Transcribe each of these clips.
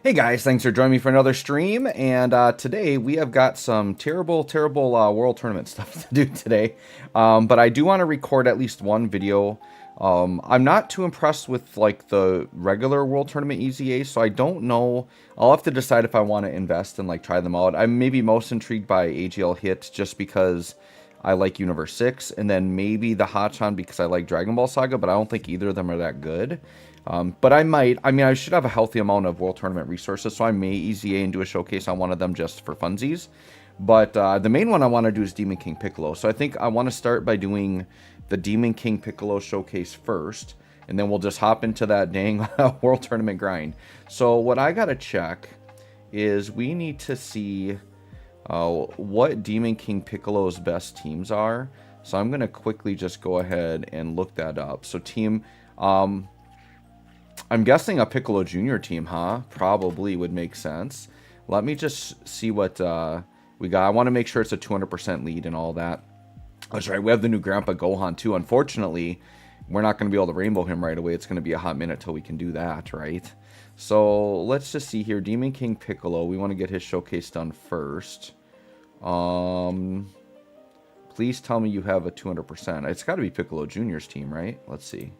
Hey guys, thanks for joining me for another stream. And today we have got some terrible World Tournament stuff to do today. But I do want to record at least one video. I'm not too impressed with like the regular World Tournament EZA, so I don't know. I'll have to decide if I want to invest and like try them out. I'm maybe most intrigued by AGL Hit just because I like Universe 6, and then maybe the Hachan because I like Dragon Ball Saga, but I don't think either of them are that good. But I should have a healthy amount of World Tournament resources, so I may EZA and do a showcase on one of them just for funsies. But the main one I want to do is Demon King Piccolo. So I think I want to start by doing the Demon King Piccolo showcase first, and then we'll just hop into that dang World Tournament grind. So what I got to check is we need to see what Demon King Piccolo's best teams are. So I'm going to quickly just go ahead and look that up. So team... I'm guessing a Piccolo Jr. team, huh? Probably would make sense. Let me just see what we got. I want to make sure it's a 200% lead and all that. That's right. We have the new Grandpa Gohan, too. Unfortunately, we're not going to be able to rainbow him right away. It's going to be a hot minute till we can do that, right? So let's just see here. Demon King Piccolo. We want to get his showcase done first. Please tell me you have a 200%. It's got to be Piccolo Jr.'s team, right? Let's see.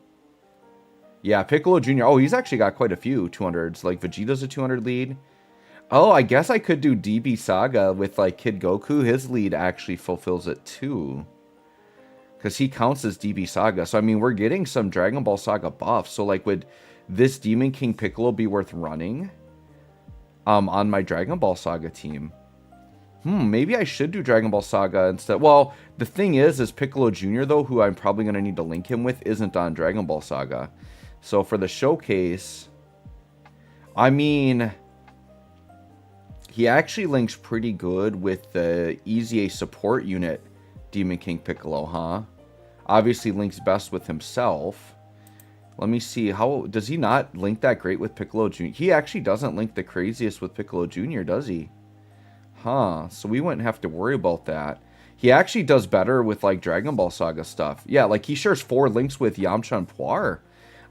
Yeah, Piccolo Jr. Oh, he's actually got quite a few 200s. Like, Vegeta's a 200 lead. Oh, I guess I could do DB Saga with, like, Kid Goku. His lead actually fulfills it, too. Because he counts as DB Saga. So, I mean, we're getting some Dragon Ball Saga buffs. So, like, would this Demon King Piccolo be worth running on my Dragon Ball Saga team? Maybe I should do Dragon Ball Saga instead. Well, the thing is Piccolo Jr., though, who I'm probably going to need to link him with, isn't on Dragon Ball Saga. So for the showcase, I mean, he actually links pretty good with the EZA support unit, Demon King Piccolo, huh? Obviously links best with himself. Let me see, how does he not link that great with Piccolo Jr.? He actually doesn't link the craziest with Piccolo Jr., does he? Huh, so we wouldn't have to worry about that. He actually does better with, like, Dragon Ball Saga stuff. Yeah, like, he shares 4 links with Yamcha and Puar.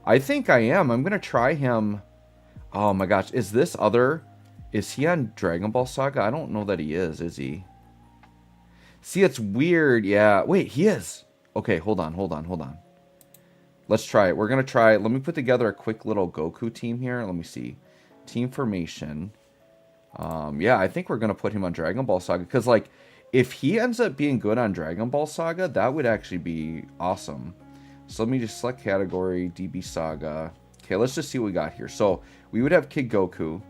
I think I am. I'm going to try him. Oh my gosh. Is he on Dragon Ball Saga? I don't know that he is he? See, it's weird. Yeah. Wait, he is. Okay, hold on. Let's try it. We're going to try it. Let me put together a quick little Goku team here. Let me see. Team formation. Yeah, I think we're going to put him on Dragon Ball Saga. Because, like, if he ends up being good on Dragon Ball Saga, that would actually be awesome. So let me just select category, DB Saga. Okay, let's just see what we got here. So we would have Kid Goku.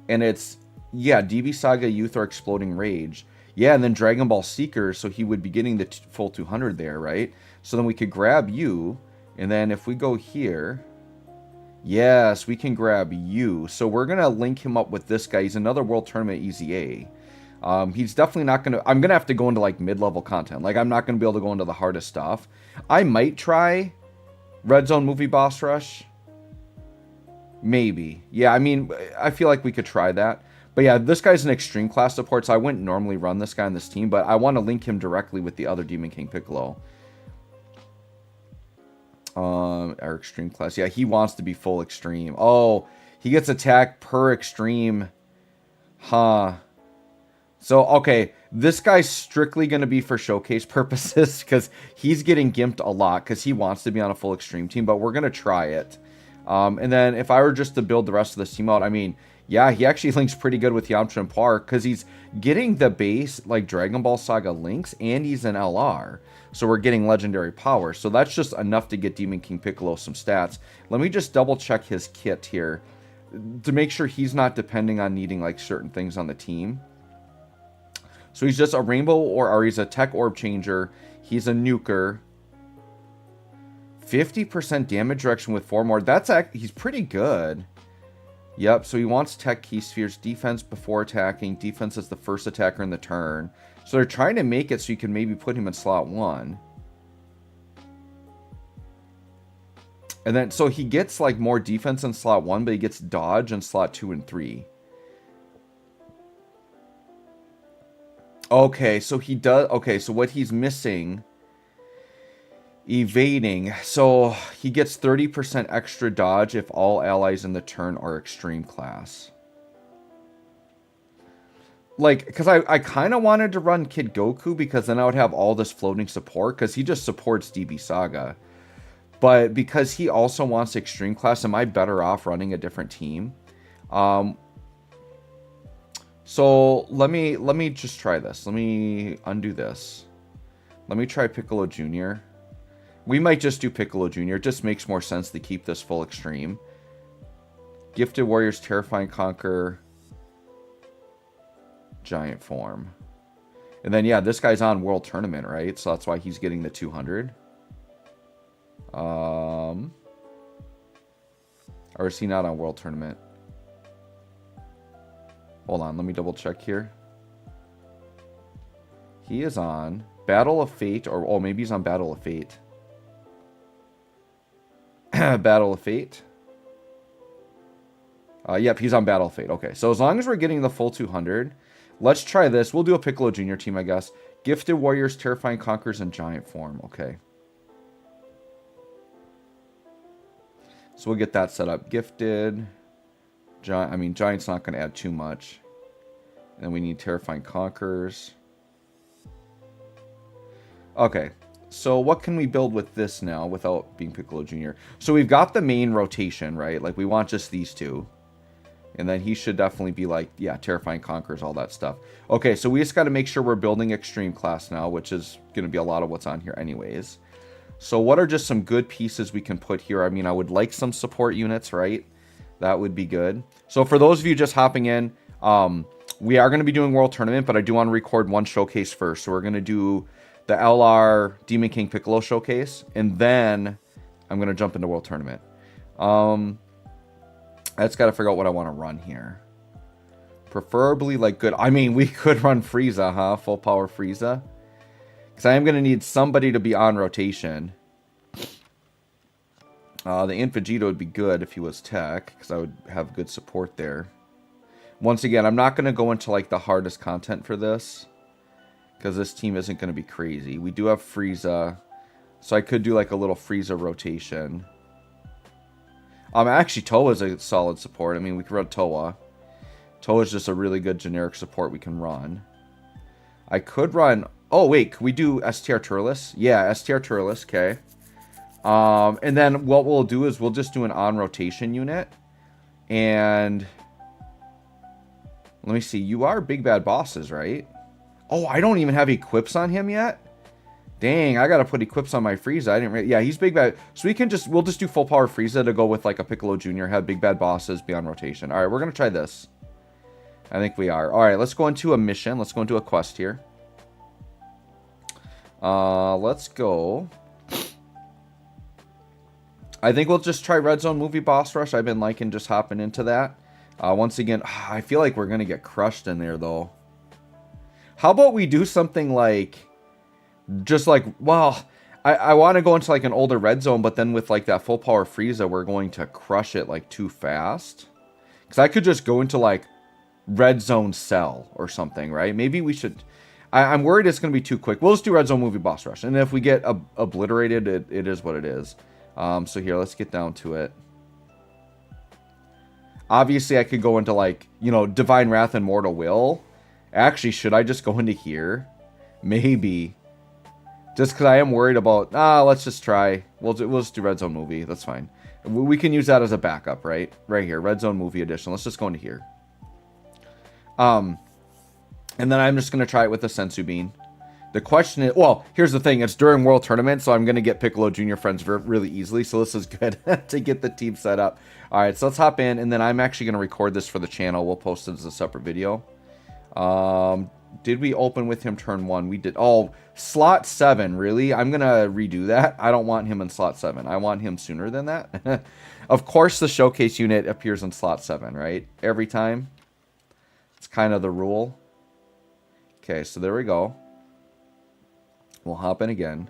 And it's, yeah, DB Saga, Youth, or Exploding Rage. Yeah, and then Dragon Ball Seeker, so he would be getting the full 200 there, right? So then we could grab you. And then if we go here, yes, we can grab you. So we're going to link him up with this guy. He's another World Tournament EZA. He's definitely not going to... I'm going to have to go into, like, mid-level content. Like, I'm not going to be able to go into the hardest stuff. I might try Red Zone Movie Boss Rush. Maybe. Yeah, I mean, I feel like we could try that. But yeah, this guy's an extreme class support, so I wouldn't normally run this guy on this team, but I want to link him directly with the other Demon King Piccolo. Our extreme class. Yeah, he wants to be full extreme. Oh, he gets attack per extreme. Huh. So, okay, this guy's strictly going to be for showcase purposes because he's getting gimped a lot because he wants to be on a full extreme team, but we're going to try it. And then if I were just to build the rest of this team out, I mean, yeah, he actually links pretty good with Yamcha and Puar because he's getting the base, like, Dragon Ball Saga links, and he's an LR. So we're getting legendary power. So that's just enough to get Demon King Piccolo some stats. Let me just double check his kit here to make sure he's not depending on needing, like, certain things on the team. So he's just a rainbow or he's a tech orb changer. He's a nuker. 50% damage reduction with 4 more. He's pretty good. Yep, so he wants tech key spheres, defense before attacking, defense as the first attacker in the turn. So they're trying to make it so you can maybe put him in slot 1. And then, so he gets, like, more defense in slot 1, but he gets dodge in slot 2 and 3. Okay, so he does... Okay, so what he's missing Evading. So he gets 30% extra dodge if all allies in the turn are extreme class. Like, because I kind of wanted to run Kid Goku because then I would have all this floating support because he just supports DB Saga. But because he also wants extreme class, am I better off running a different team? So let me just try this. Let me undo this. Let me try Piccolo Jr. We might just do Piccolo Jr. It just makes more sense to keep this full extreme. Gifted Warriors, Terrifying Conquer, Giant Form. And then, yeah, this guy's on World Tournament, right? So that's why he's getting the 200. Or is he not on World Tournament? Hold on, let me double check here. He is on Battle of Fate, or oh, maybe he's on Battle of Fate. Battle of Fate. Yep, he's on Battle of Fate. Okay, so as long as we're getting the full 200, let's try this. We'll do a Piccolo Jr. team, I guess. Gifted Warriors, Terrifying Conquerors, and Giant Form. Okay. So we'll get that set up. Gifted. Giant's not going to add too much. And we need Terrifying Conquerors. Okay. So what can we build with this now without being Piccolo Jr.? So we've got the main rotation, right? Like, we want just these two. And then he should definitely be like, yeah, Terrifying Conquerors, all that stuff. Okay, so we just got to make sure we're building Extreme Class now, which is going to be a lot of what's on here anyways. So what are just some good pieces we can put here? I mean, I would like some support units, right? That would be good. So for those of you just hopping in, we are going to be doing World Tournament, but I do want to record one showcase first. So we're going to do the LR Demon King Piccolo showcase, and then I'm going to jump into World Tournament. I just got to figure out what I want to run here. Preferably like good. I mean, we could run Frieza, huh? Full power Frieza. Because I am going to need somebody to be on rotation. The Int Vegeta would be good if he was tech, because I would have good support there. Once again, I'm not going to go into like the hardest content for this, because this team isn't going to be crazy. We do have Frieza, so I could do like a little Frieza rotation. Actually, Toa is a solid support. I mean, we could run Toa. Toa is just a really good generic support we can run. I could run... Oh, wait. Can we do STR Turles? Yeah, STR Turles. Okay. And then what we'll do is we'll just do an on-rotation unit. And... let me see. You are Big Bad Bosses, right? Oh, I don't even have equips on him yet? Dang, I gotta put equips on my Frieza. I didn't yeah, he's Big Bad. So we'll just do full power Frieza to go with like a Piccolo Jr. Have Big Bad Bosses be on rotation. Alright, we're gonna try this. I think we are. Alright, let's go into a mission. Let's go into a quest here. Let's go. I think we'll just try Red Zone Movie Boss Rush. I've been liking just hopping into that. Once again, I feel like we're gonna get crushed in there though. How about we do something like... just like, well, I want to go into like an older Red Zone, but then with like that full power Frieza, we're going to crush it like too fast. Because I could just go into like Red Zone Cell or something, right? Maybe we should... I'm worried it's going to be too quick. We'll just do Red Zone Movie Boss Rush. And if we get obliterated, it is what it is. So here, let's get down to it. Obviously, I could go into like, you know, Divine Wrath and Mortal Will. Actually, should I just go into here? Maybe. Just because I am worried about... let's just try. We'll just do Red Zone Movie. That's fine. We can use that as a backup, right? Right here. Red Zone Movie Edition. Let's just go into here. And then I'm just going to try it with the Sensu Bean. The question is... well, here's the thing. It's during World Tournament, so I'm going to get Piccolo Jr. friends really easily. So this is good to get the team set up. Alright, so let's hop in. And then I'm actually going to record this for the channel. We'll post it as a separate video. Did we open with him turn 1? We did. Oh, slot 7. Really? I'm going to redo that. I don't want him in slot 7. I want him sooner than that. Of course, the showcase unit appears in slot 7, right? Every time. It's kind of the rule. Okay, so there we go. We'll hop in again.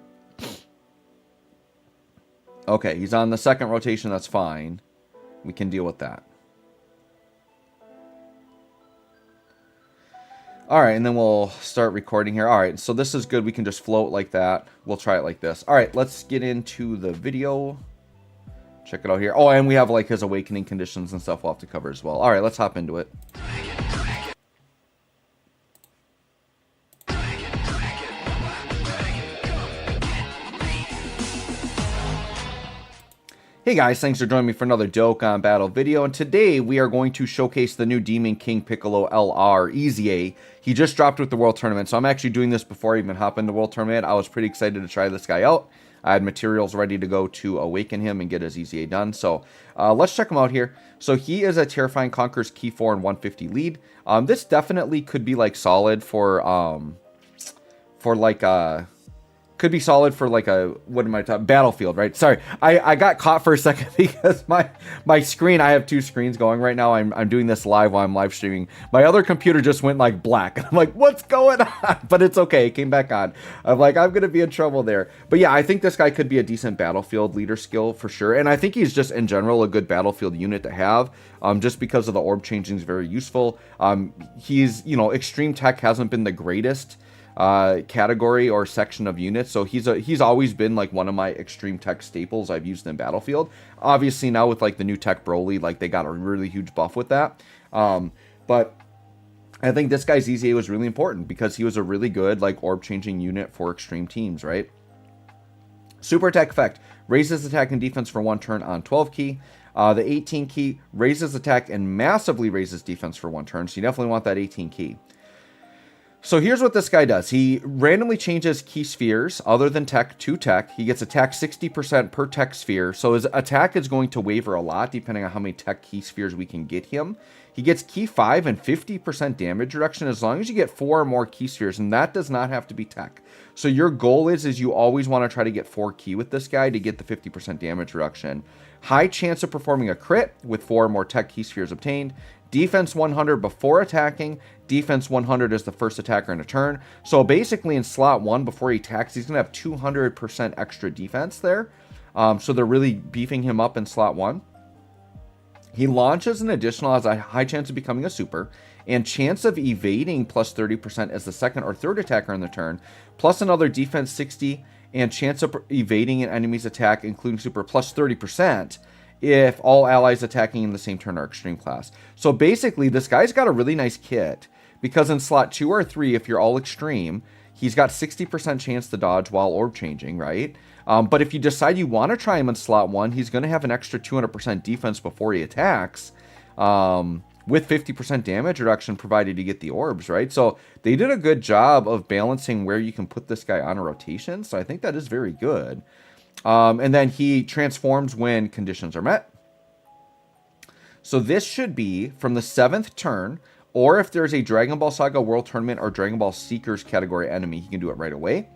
Okay, he's on the second rotation. That's fine. We can deal with that. All right, and then we'll start recording here. All right, so this is good. We can just float like that. We'll try it like this. All right, let's get into the video. Check it out here. Oh, and we have like his awakening conditions and stuff we'll have to cover as well. All right, let's hop into it. Hey guys, thanks for joining me for another Dokkan Battle video, and today we are going to showcase the new Demon King Piccolo LR, Easy A. He just dropped with the World Tournament, so I'm actually doing this before I even hop into World Tournament. I was pretty excited to try this guy out. I had materials ready to go to awaken him and get his Easy A done, so let's check him out here. So he is a Terrifying Conquerors Key 4 and 150 lead. This definitely could be like solid for like could be solid for like a, what am I talking, Battlefield, right? Sorry, I got caught for a second because my screen, I have two screens going right now. I'm doing this live while I'm live streaming. My other computer just went like black. I'm like, what's going on? But it's okay, it came back on. I'm like, I'm gonna be in trouble there. But yeah, I think this guy could be a decent Battlefield leader skill for sure. And I think he's just in general a good Battlefield unit to have. Just because of the orb changing is very useful. He's, you know, extreme tech hasn't been the greatest category or section of units, so he's always been like one of my extreme tech staples I've used in Battlefield. Obviously now with like the new tech Broly, like they got a really huge buff with that, but I think this guy's Easy A was really important because he was a really good like orb changing unit for extreme teams, right? Super attack effect raises attack and defense for 1 turn on 12 key. The 18 key raises attack and massively raises defense for 1 turn, so you definitely want that 18 key. So here's what this guy does. He randomly changes key spheres other than tech to tech. He gets attack 60% per tech sphere. So his attack is going to waver a lot depending on how many tech key spheres we can get him. He gets key 5 and 50% damage reduction as long as you get 4 or more key spheres, and that does not have to be tech. So your goal is you always want to try to get 4 key with this guy to get the 50% damage reduction. High chance of performing a crit with 4 or more tech key spheres obtained. Defense 100 before attacking. Defense 100 is the first attacker in a turn. So basically in slot 1 before he attacks, he's going to have 200% extra defense there. So they're really beefing him up in slot 1. He launches an additional, has a high chance of becoming a super, and chance of evading plus 30% as the second or third attacker in the turn, plus another defense 60, and chance of evading an enemy's attack, including super, plus 30%. If all allies attacking in the same turn are extreme class. So basically, this guy's got a really nice kit, because in slot 2 or 3, if you're all extreme, he's got 60% chance to dodge while orb changing, right? But if you decide you want to try him in slot 1, he's going to have an extra 200% defense before he attacks, with 50% damage reduction provided you get the orbs, right? So they did a good job of balancing where you can put this guy on a rotation, so I think that is very good. And then he transforms when conditions are met. So this should be from the 7th turn, or if there's a Dragon Ball Saga World Tournament or Dragon Ball Seekers category enemy, he can do it right away.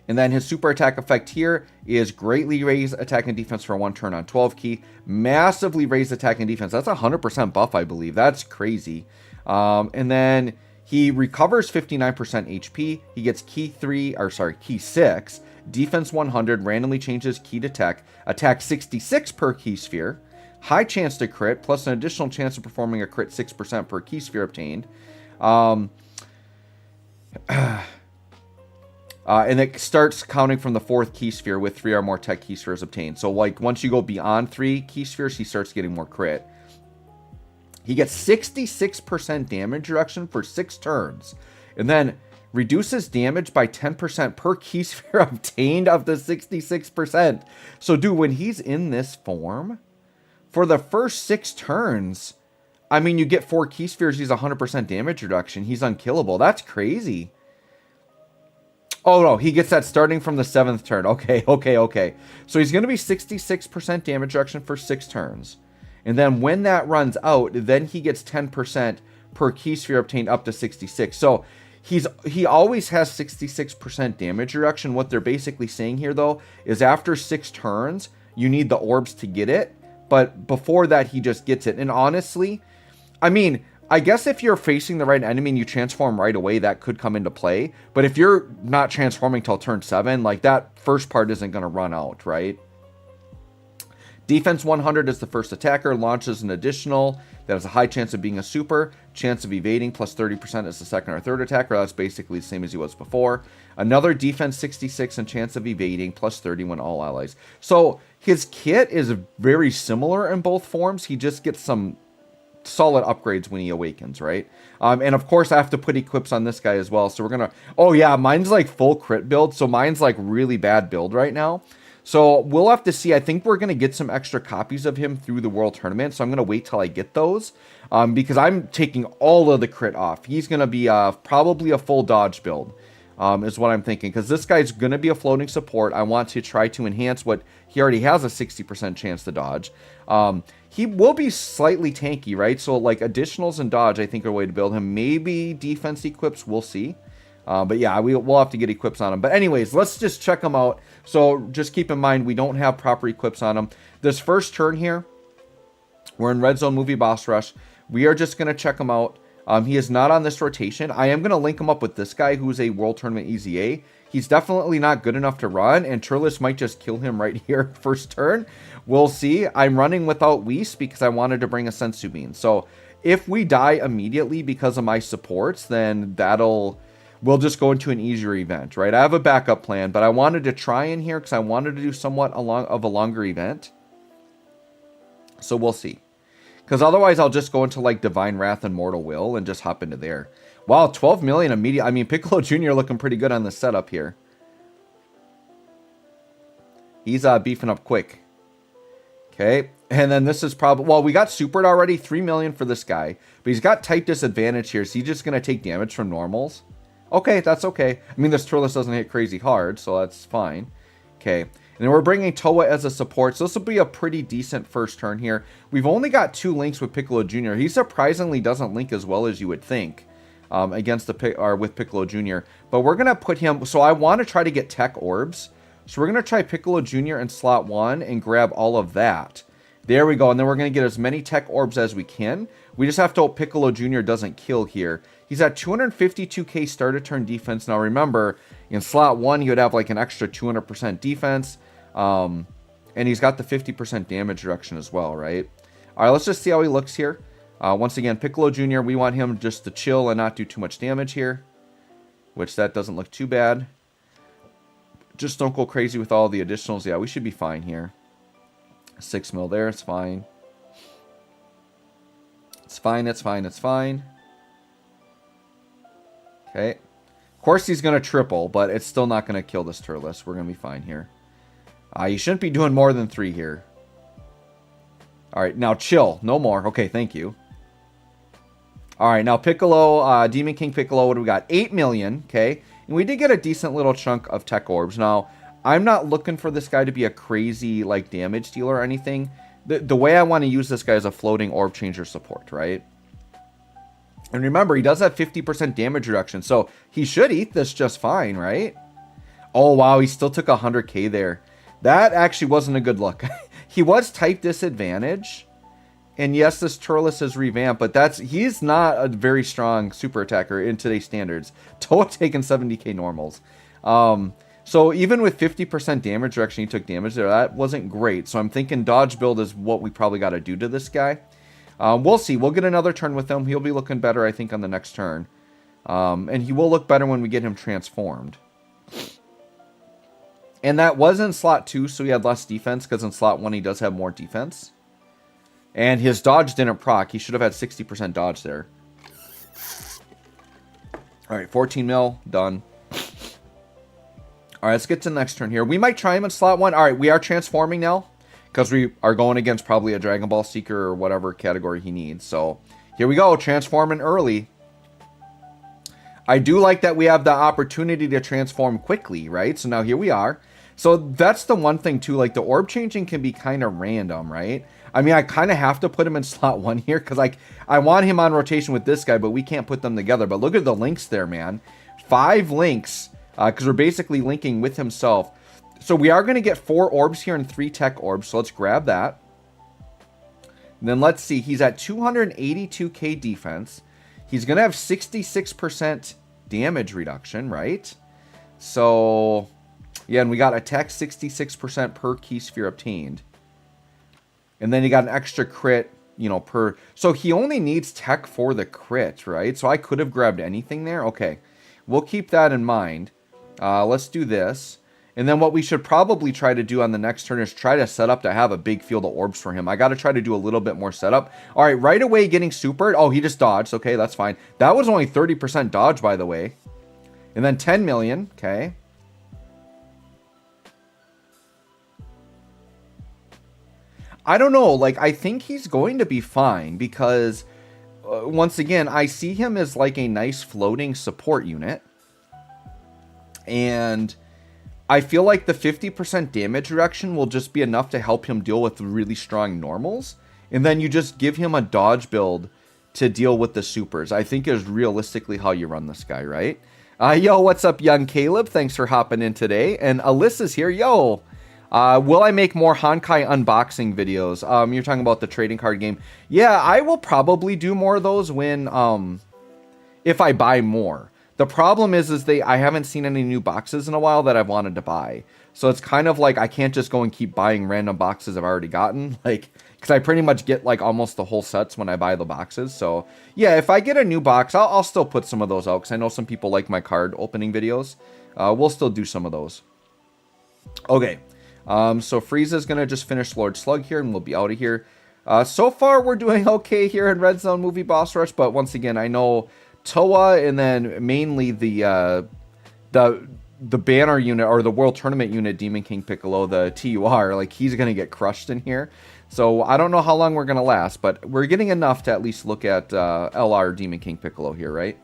And then his super attack effect here is greatly raise attack and defense for 1 turn on 12 key. Massively raise attack and defense. That's a 100% buff, I believe. That's crazy. And then he recovers 59% HP. He gets key 6. Defense 100, randomly changes key to tech, attack 66 per key sphere, high chance to crit, plus an additional chance of performing a crit 6% per key sphere obtained. And it starts counting from the 4th key sphere with 3 or more tech key spheres obtained. So like once you go beyond 3 key spheres, he starts getting more crit. He gets 66% damage reduction for 6 turns. And then reduces damage by 10% per key sphere obtained of the 66%. So dude, when he's in this form, for the first 6 turns, I mean, you get 4 key spheres, he's 100% damage reduction. He's unkillable. That's crazy. Oh no, he gets that starting from the 7th turn. Okay. So he's going to be 66% damage reduction for 6 turns. And then when that runs out, then he gets 10% per key sphere obtained up to 66. So he always has 66% damage reduction. What they're basically saying here, though, is after 6 turns, you need the orbs to get it. But before that, he just gets it. And honestly, I mean, I guess if you're facing the right enemy and you transform right away, that could come into play. But if you're not transforming till turn 7, like that first part isn't going to run out, right? Defense 100 is the first attacker, launches an additional that has a high chance of being a super, chance of evading plus 30% is the second or third attacker. That's basically the same as he was before. Another defense 66 and chance of evading plus 30 when all allies. So his kit is very similar in both forms. He just gets some solid upgrades when he awakens, right? And of course I have to put equips on this guy as well. So we're gonna, oh yeah, mine's like full crit build. So mine's like really bad build right now. So we'll have to see. I think we're going to get some extra copies of him through the World Tournament. So I'm going to wait till I get those because I'm taking all of the crit off. He's going to be probably a full dodge build is what I'm thinking. Because this guy's going to be a floating support. I want to try to enhance what he already has a 60% chance to dodge. He will be slightly tanky, right? So like additionals and dodge, I think are a way to build him. Maybe defense equips, we'll see. But yeah, we'll have to get equips on him. But anyways, let's just check him out. So just keep in mind, we don't have proper equips on him. This first turn here, we're in Red Zone Movie Boss Rush. We are just going to check him out. He is not on this rotation. I am going to link him up with this guy who's a World Tournament EZA. He's definitely not good enough to run, and Turles might just kill him right here first turn. We'll see. I'm running without Whis because I wanted to bring a Sensu Bean. So if we die immediately because of my supports, then we'll just go into an easier event, right? I have a backup plan, but I wanted to try in here because I wanted to do somewhat of a longer event. So we'll see. Because otherwise I'll just go into like Divine Wrath and Mortal Will and just hop into there. Wow, 12 million immediate. I mean, Piccolo Jr. looking pretty good on the setup here. He's beefing up quick. Okay, and then this is probably, well, we got supered already, 3 million for this guy. But he's got type disadvantage here, so he's just going to take damage from normals. Okay, that's okay. I mean, this Turles doesn't hit crazy hard, so that's fine. Okay, and then we're bringing Toa as a support, so this will be a pretty decent first turn here. We've only got 2 links with Piccolo Jr. He surprisingly doesn't link as well as you would think with Piccolo Jr. But we're going to put him, so I want to try to get tech orbs. So we're going to try Piccolo Jr. in slot 1 and grab all of that. There we go, and then we're going to get as many tech orbs as we can. We just have to hope Piccolo Jr. doesn't kill here. He's at 252k start of turn defense. Now remember, in slot 1, he would have like an extra 200% defense. And he's got the 50% damage reduction as well, right? All right, let's just see how he looks here. Once again, Piccolo Jr., we want him just to chill and not do too much damage here. Which that doesn't look too bad. Just don't go crazy with all the additionals. Yeah, we should be fine here. 6 mil there, it's fine. It's fine, it's fine, it's fine. Okay. Of course he's going to triple, but it's still not going to kill this Turles. We're going to be fine here. You shouldn't be doing more than 3 here. Alright, now chill. No more. Okay, thank you. Alright, now Piccolo, Demon King Piccolo, what do we got? 8 million, okay. And we did get a decent little chunk of tech orbs. Now, I'm not looking for this guy to be a crazy, like, damage dealer or anything. The way I want to use this guy is a floating orb changer support, right? And remember, he does have 50% damage reduction, so he should eat this just fine, right? Oh, wow, he still took 100k there. That actually wasn't a good look. He was type disadvantage. And yes, this Turles is revamped, but he's not a very strong super attacker in today's standards. Toa taking 70k normals. So even with 50% damage reduction, he took damage there. That wasn't great. So I'm thinking dodge build is what we probably got to do to this guy. We'll see. We'll get another turn with him. He'll be looking better, I think, on the next turn. And he will look better when we get him transformed. And that was in slot 2, so he had less defense, because in slot 1 he does have more defense. And his dodge didn't proc. He should have had 60% dodge there. Alright, 14 mil, done. Alright, let's get to the next turn here. We might try him in slot 1. Alright, we are transforming now, because we are going against probably a Dragon Ball Seeker or whatever category he needs. So, here we go, transforming early. I do like that we have the opportunity to transform quickly, right? So now here we are. So that's the one thing too, like the orb changing can be kind of random, right? I mean, I kind of have to put him in slot 1 here because like I want him on rotation with this guy, but we can't put them together. But look at the links there, man. 5 links because we're basically linking with himself. So we are going to get 4 orbs here and 3 tech orbs. So let's grab that. And then let's see. He's at 282k defense. He's going to have 66% damage reduction, right? So, yeah, and we got attack 66% per key sphere obtained. And then you got an extra crit, you know, per... So he only needs tech for the crit, right? So I could have grabbed anything there. Okay, we'll keep that in mind. Let's do this. And then what we should probably try to do on the next turn is try to set up to have a big field of orbs for him. I got to try to do a little bit more setup. All right, right away getting supered. Oh, he just dodged. Okay, that's fine. That was only 30% dodge, by the way. And then 10 million. Okay. I don't know. Like, I think he's going to be fine because, once again, I see him as like a nice floating support unit. And I feel like the 50% damage reduction will just be enough to help him deal with really strong normals. And then you just give him a dodge build to deal with the supers. I think is realistically how you run this guy, right? Yo, what's up, young Caleb? Thanks for hopping in today. And Alyssa's here. Yo, will I make more Honkai unboxing videos? You're talking about the trading card game. Yeah, I will probably do more of those when, if I buy more. The problem is I haven't seen any new boxes in a while that I've wanted to buy. So it's kind of like I can't just go and keep buying random boxes I've already gotten. Like, because I pretty much get like almost the whole sets when I buy the boxes. So yeah, if I get a new box, I'll still put some of those out. Because I know some people like my card opening videos. We'll still do some of those. Okay. So Frieza's going to just finish Lord Slug here and we'll be out of here. So far we're doing okay here in Red Zone Movie Boss Rush. But once again, I know Toa and then mainly the banner unit or the World Tournament unit, Demon King Piccolo, the TUR, like he's going to get crushed in here. So I don't know how long we're going to last, but we're getting enough to at least look at LR Demon King Piccolo here, right?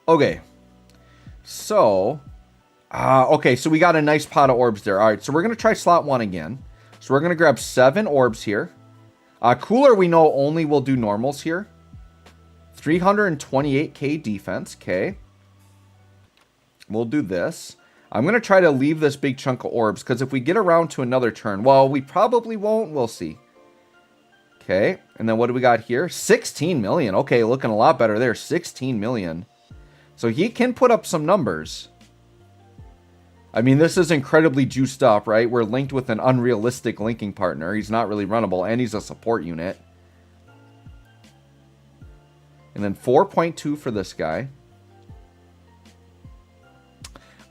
Okay. So, okay, so we got a nice pot of orbs there. All right, so we're going to try slot 1 again. So we're going to grab 7 orbs here. Cooler, we know only will do normals here. 328k defense. Okay. We'll do this. I'm going to try to leave this big chunk of orbs because if we get around to another turn, well, we probably won't. We'll see. Okay. And then what do we got here? 16 million. Okay, looking a lot better there. 16 million. So he can put up some numbers. I mean, this is incredibly juiced up, right? We're linked with an unrealistic linking partner. He's not really runnable, and he's a support unit. And then 4.2 for this guy.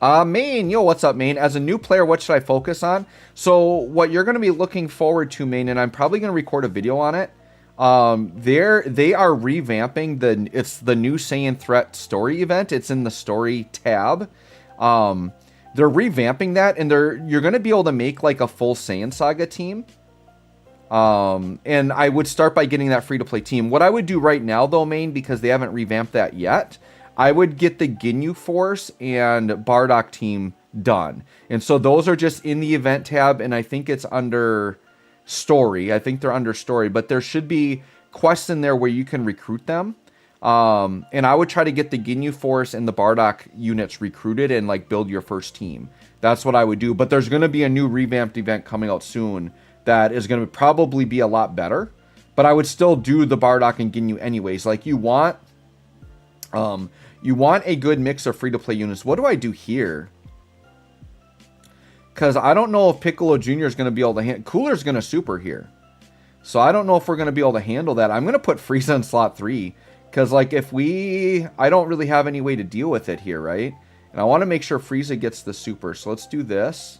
Main, yo, what's up, Main? As a new player, what should I focus on? So what you're going to be looking forward to, Main, and I'm probably going to record a video on it. They are revamping it's the new Saiyan Threat story event. It's in the story tab. They're revamping that, and you're going to be able to make like a full Saiyan Saga team. And I would start by getting that free-to-play team. What I would do right now, though, Main, because they haven't revamped that yet, I would get the Ginyu Force and Bardock team done. And so those are just in the event tab, and I think it's under story. I think they're under story, but there should be quests in there where you can recruit them. And I would try to get the Ginyu Force and the Bardock units recruited and like build your first team. That's what I would do. But there's going to be a new revamped event coming out soon that is going to probably be a lot better. But I would still do the Bardock and Ginyu anyways. Like you want a good mix of free-to-play units. What do I do here? Because I don't know if Piccolo Jr. is going to be able to handle... Cooler's going to super here. So I don't know if we're going to be able to handle that. I'm going to put Frieza in slot 3. Because, like, I don't really have any way to deal with it here, right? And I want to make sure Frieza gets the super. So let's do this.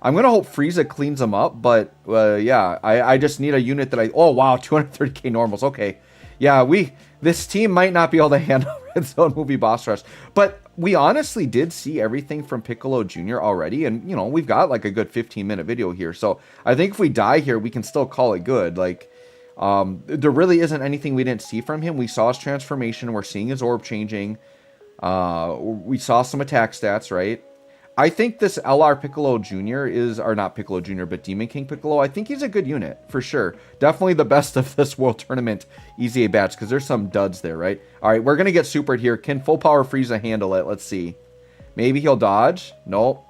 I'm going to hope Frieza cleans them up. But, yeah, I just need a unit that Oh, wow, 230k normals. Okay. Yeah, this team might not be able to handle Red Zone Movie Boss Rush. But we honestly did see everything from Piccolo Jr. already. And, you know, we've got, like, a good 15-minute video here. So I think if we die here, we can still call it good. Like... there really isn't anything we didn't see from him. We saw his transformation. We're seeing his orb changing. We saw some attack stats, right? I think this LR Piccolo Jr. or not Piccolo Jr., but Demon King Piccolo, I think he's a good unit, for sure. Definitely the best of this World Tournament EZA batch, because there's some duds there, right? All right, we're going to get supered here. Can Full Power Frieza handle it? Let's see. Maybe he'll dodge. Nope.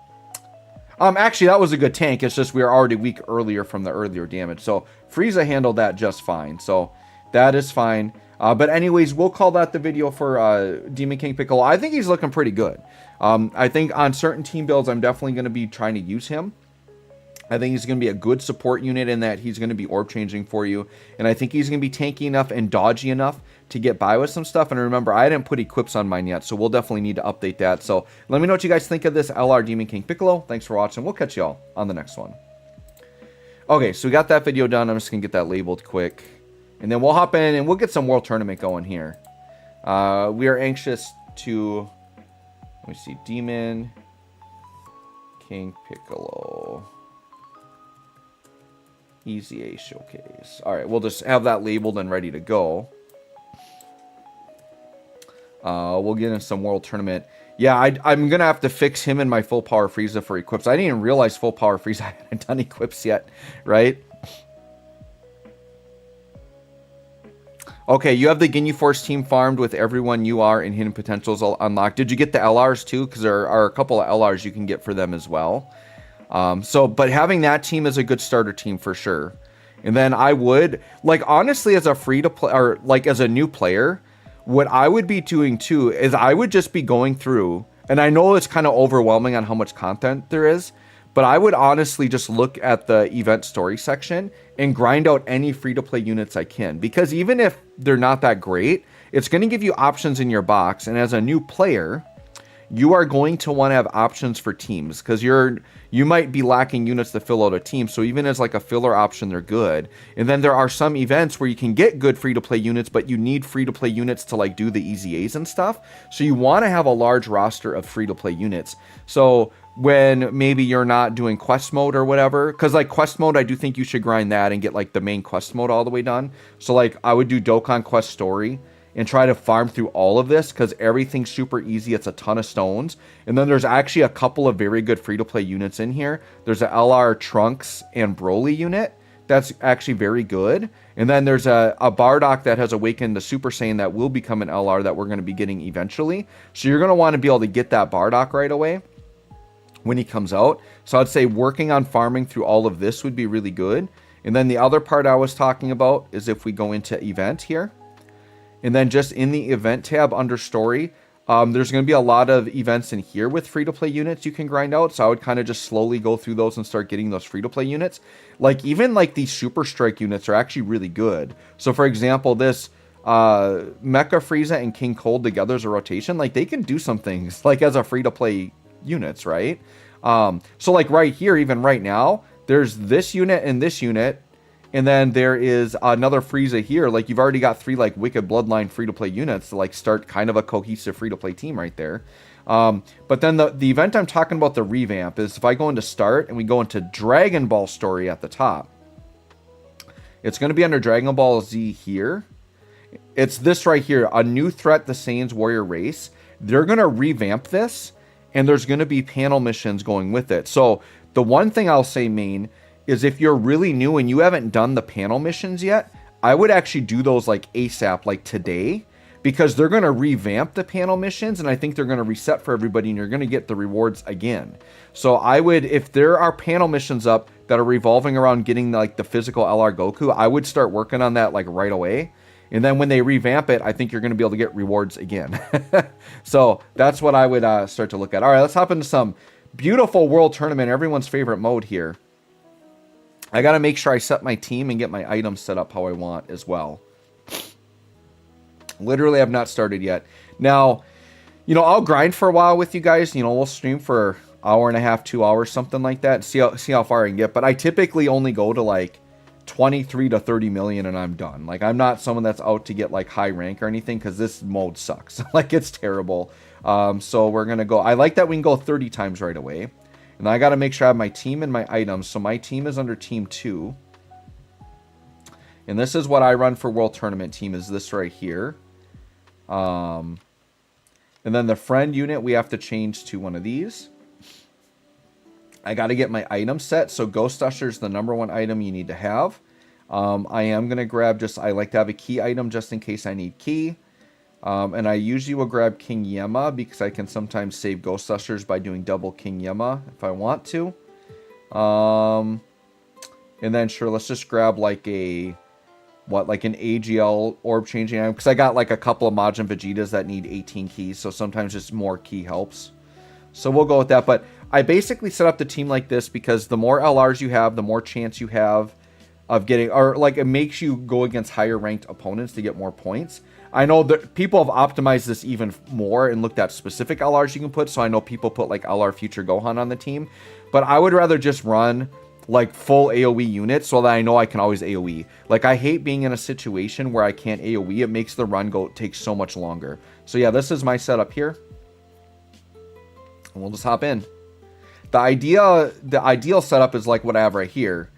Actually, that was a good tank. It's just we were already weak earlier from the earlier damage. So Frieza handled that just fine. So that is fine. But anyways, we'll call that the video for Demon King Piccolo. I think he's looking pretty good. I think on certain team builds, I'm definitely going to be trying to use him. I think he's going to be a good support unit in that he's going to be orb changing for you. And I think he's going to be tanky enough and dodgy enough to get by with some stuff. And remember, I didn't put equips on mine yet, so we'll definitely need to update that. So let me know what you guys think of this LR Demon King Piccolo. Thanks for watching. We'll catch y'all on the next one. Okay, so we got that video done. I'm just going to get that labeled quick. And then we'll hop in and we'll get some World Tournament going here. We are anxious to... Let me see. Demon King Piccolo. Easy A Showcase. Alright, we'll just have that labeled and ready to go. We'll get in some World Tournament. Yeah, I'm going to have to fix him and my Full Power Frieza for equips. I didn't even realize Full Power Frieza hadn't done equips yet, right? Okay, you have the Ginyu Force team farmed with everyone you are and hidden potentials unlocked. Did you get the LRs too? Because there are a couple of LRs you can get for them as well. But having that team is a good starter team for sure. And then I would, like, honestly, as a free-to-play, or, like, as a new player, what I would be doing, too, is I would just be going through, and I know it's kind of overwhelming on how much content there is, but I would honestly just look at the event story section and grind out any free-to-play units I can. Because even if they're not that great, it's going to give you options in your box, and as a new player... you are going to want to have options for teams because you might be lacking units to fill out a team. So even as like a filler option, they're good. And then there are some events where you can get good free-to-play units, but you need free-to-play units to like do the easy A's and stuff. So you want to have a large roster of free-to-play units. So when maybe you're not doing quest mode or whatever, because like quest mode, I do think you should grind that and get like the main quest mode all the way done. So like I would do Dokkan Quest Story and try to farm through all of this because everything's super easy. It's a ton of stones. And then there's actually a couple of very good free-to-play units in here. There's a LR Trunks and Broly unit that's actually very good. And then there's a Bardock that has awakened the Super Saiyan that will become an LR that we're going to be getting eventually. So you're going to want to be able to get that Bardock right away when he comes out. So I'd say working on farming through all of this would be really good. And then the other part I was talking about is if we go into event here. And then just in the event tab under story, there's going to be a lot of events in here with free-to-play units you can grind out. So I would kind of just slowly go through those and start getting those free-to-play units. Like even like these Super Strike units are actually really good. So for example, this Mecha Frieza and King Cold together as a rotation, like they can do some things like as a free-to-play units, right? So like right here, even right now, there's this unit and this unit. And then there is another Frieza here. Like, you've already got 3, like, Wicked Bloodline free-to-play units to, like, start kind of a cohesive free-to-play team right there. But then the event I'm talking about, the revamp, is if I go into Start and we go into Dragon Ball Story at the top, it's going to be under Dragon Ball Z here. It's this right here, A New Threat, the Saiyan's Warrior Race. They're going to revamp this, and there's going to be panel missions going with it. So, the one thing I'll say, main... is if you're really new and you haven't done the panel missions yet, I would actually do those like ASAP, like today, because they're going to revamp the panel missions and I think they're going to reset for everybody and you're going to get the rewards again. So I would, if there are panel missions up that are revolving around getting like the physical LR Goku, I would start working on that like right away. And then when they revamp it, I think you're going to be able to get rewards again. So that's what I would start to look at. All right, let's hop into some beautiful World Tournament, everyone's favorite mode here. I got to make sure I set my team and get my items set up how I want as well. Literally, I've not started yet. Now, you know, I'll grind for a while with you guys. You know, we'll stream for an hour and a half, 2 hours, something like that. See how far I can get. But I typically only go to like 23 to 30 million and I'm done. Like, I'm not someone that's out to get like high rank or anything because this mode sucks. Like, it's terrible. So we're going to go. I like that we can go 30 times right away. And I got to make sure I have my team and my items. So my team is under Team 2. And this is what I run for World Tournament team, is this right here. And then the friend unit, we have to change to one of these. I got to get my item set. So Ghost Usher is the #1 item you need to have. I am going to grab I like to have a key item just in case I need key. And I usually will grab King Yema because I can sometimes save Ghost Ushers by doing double King Yema if I want to. And then sure, let's just grab like an AGL orb changing item because I got like a couple of Majin Vegetas that need 18 keys, so sometimes just more key helps. So we'll go with that. But I basically set up the team like this because the more LRs you have, the more chance you have of getting, or like it makes you go against higher ranked opponents to get more points. I know that people have optimized this even more and looked at specific LRs you can put. So I know people put like LR Future Gohan on the team, but I would rather just run like full AoE units so that I know I can always AoE. Like I hate being in a situation where I can't AoE. It makes the run take so much longer. So yeah, this is my setup here. And we'll just hop in. The ideal setup is like what I have right here.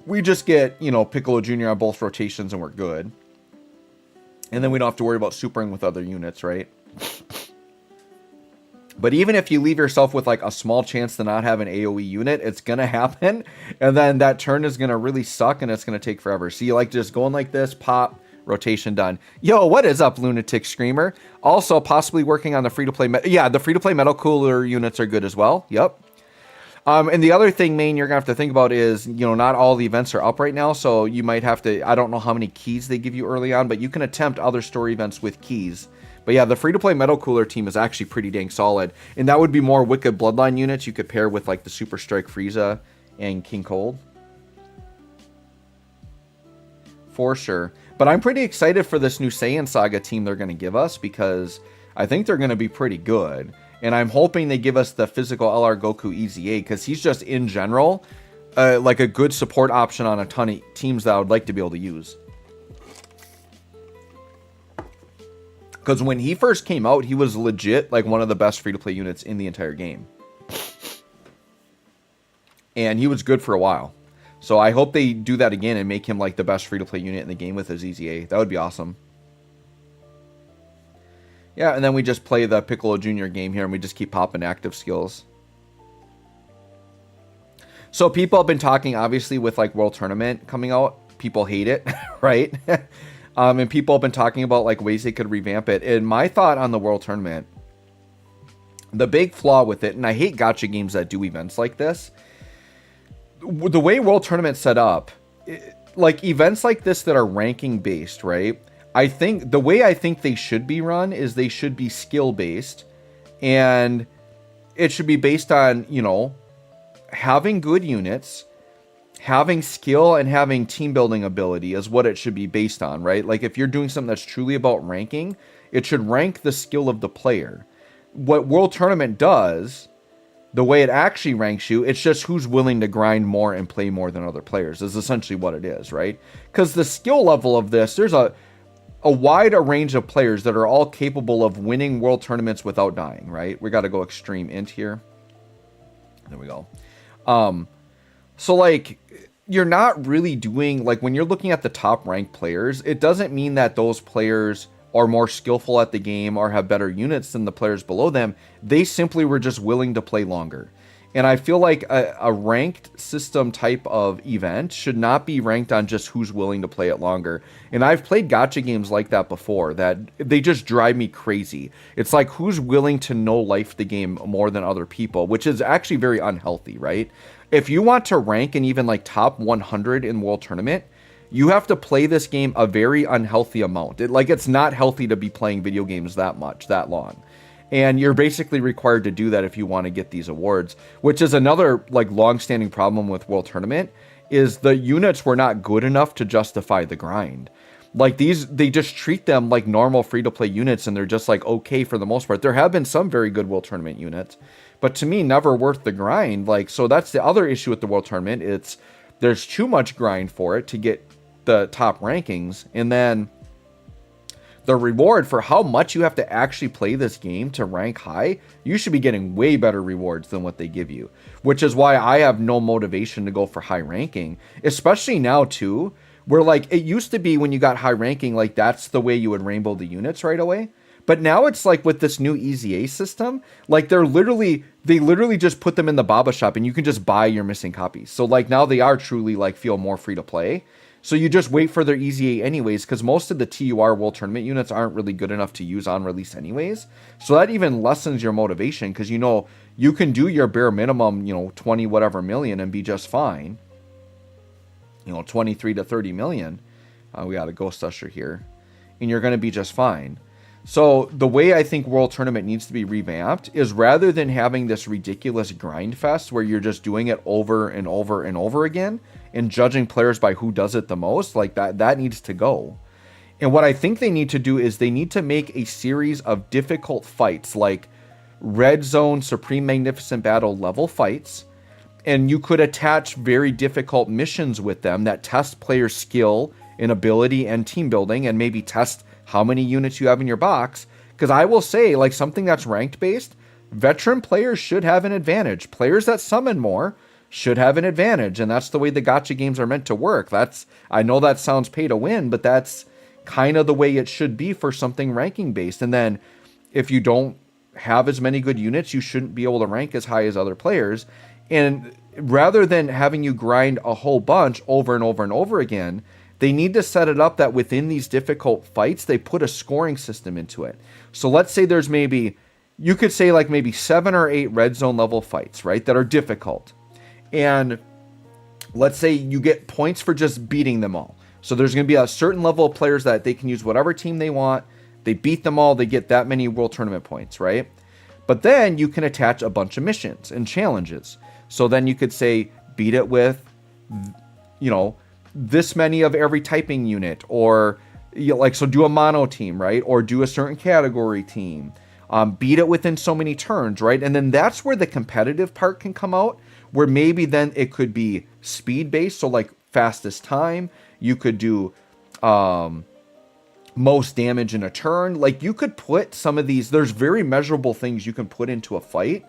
We just get, you know, Piccolo Jr. on both rotations and we're good. And then we don't have to worry about supering with other units, right? But even if you leave yourself with like a small chance to not have an AoE unit, it's going to happen. And then that turn is going to really suck and it's going to take forever. So you like just going like this, pop, rotation done. Yo, what is up, Lunatic Screamer? Also possibly working on the free-to-play. Yeah, the free-to-play Metal Cooler units are good as well. Yep. And the other thing, main, you're going to have to think about is, you know, not all the events are up right now. So you might have to, I don't know how many keys they give you early on, but you can attempt other story events with keys. But yeah, the free-to-play Metal Cooler team is actually pretty dang solid. And that would be more Wicked Bloodline units you could pair with like the Super Strike Frieza and King Cold. For sure. But I'm pretty excited for this new Saiyan Saga team they're going to give us because I think they're going to be pretty good. And I'm hoping they give us the physical LR Goku EZA because he's just in general like a good support option on a ton of teams that I would like to be able to use. Because when he first came out, he was legit like one of the best free-to-play units in the entire game. And he was good for a while. So I hope they do that again and make him like the best free-to-play unit in the game with his EZA. That would be awesome. Yeah, and then we just play the Piccolo Jr. game here and we just keep popping active skills. So people have been talking, obviously, with like World Tournament coming out. People hate it, right? And people have been talking about like ways they could revamp it. And my thought on the World Tournament, the big flaw with it, and I hate gacha games that do events like this, the way World Tournament's set up, like events like this that are ranking based, right? I think the way I think they should be run is they should be skill based, and it should be based on, you know, having good units, having skill, and having team building ability is what it should be based on, right? Like if you're doing something that's truly about ranking, it should rank the skill of the player. What World Tournament does, the way it actually ranks you, it's just who's willing to grind more and play more than other players is essentially what it is, right? Because the skill level of this, there's a wide range of players that are all capable of winning world tournaments without dying, right? We got to go extreme int here. There we go. So like you're not really doing, like when you're looking at the top ranked players, it doesn't mean that those players are more skillful at the game or have better units than the players below them. They simply were just willing to play longer. And I feel like a ranked system type of event should not be ranked on just who's willing to play it longer. And I've played gacha games like that before that they just drive me crazy. It's like who's willing to know life the game more than other people, which is actually very unhealthy, right? If you want to rank in even like top 100 in World Tournament, you have to play this game a very unhealthy amount. It's not healthy to be playing video games that much, that long. And you're basically required to do that if you want to get these awards, which is another like long-standing problem with World Tournament, is the units were not good enough to justify the grind. Like these, they just treat them like normal free-to-play units and they're just like okay for the most part. There have been some very good World Tournament units, but to me, never worth the grind. Like, so that's the other issue with the World Tournament. There's too much grind for it to get the top rankings, and then the reward for how much you have to actually play this game to rank high, you should be getting way better rewards than what they give you, which is why I have no motivation to go for high ranking, especially now too, where like it used to be when you got high ranking, like that's the way you would rainbow the units right away. But now it's like with this new EZA system, like they literally just put them in the Baba shop and you can just buy your missing copies. So like now they are truly like feel more free to play. So you just wait for their EZA anyways, because most of the TUR World Tournament units aren't really good enough to use on release anyways. So that even lessens your motivation, because you know you can do your bare minimum, 20 whatever million and be just fine. 23 to 30 million. We got a Ghost Usher here. And you're going to be just fine. So the way I think World Tournament needs to be revamped is rather than having this ridiculous grind fest where you're just doing it over and over and over again and judging players by who does it the most, like that needs to go. And what I think they need to do is they need to make a series of difficult fights, like Red Zone, Supreme Magnificent Battle level fights, and you could attach very difficult missions with them that test players' skill and ability and team building, and maybe test how many units you have in your box. Because I will say, like, something that's ranked based, veteran players should have an advantage. Players that summon more should have an advantage, and that's the way the gacha games are meant to work. I know that sounds pay to win, but that's kind of the way it should be for something ranking based. And then if you don't have as many good units, you shouldn't be able to rank as high as other players. And rather than having you grind a whole bunch over and over and over again, they need to set it up that within these difficult fights, they put a scoring system into it. So let's say there's you could say like maybe 7 or 8 red zone level fights, right, that are difficult. And let's say you get points for just beating them all. So there's going to be a certain level of players that they can use whatever team they want. They beat them all. They get that many World Tournament points, right? But then you can attach a bunch of missions and challenges. So then you could say, beat it with, this many of every typing unit, or so do a mono team, right? Or do a certain category team. Beat it within so many turns, right? And then that's where the competitive part can come out, where maybe then it could be speed based. So like fastest time, you could do most damage in a turn. Like you could put some of these, there's very measurable things you can put into a fight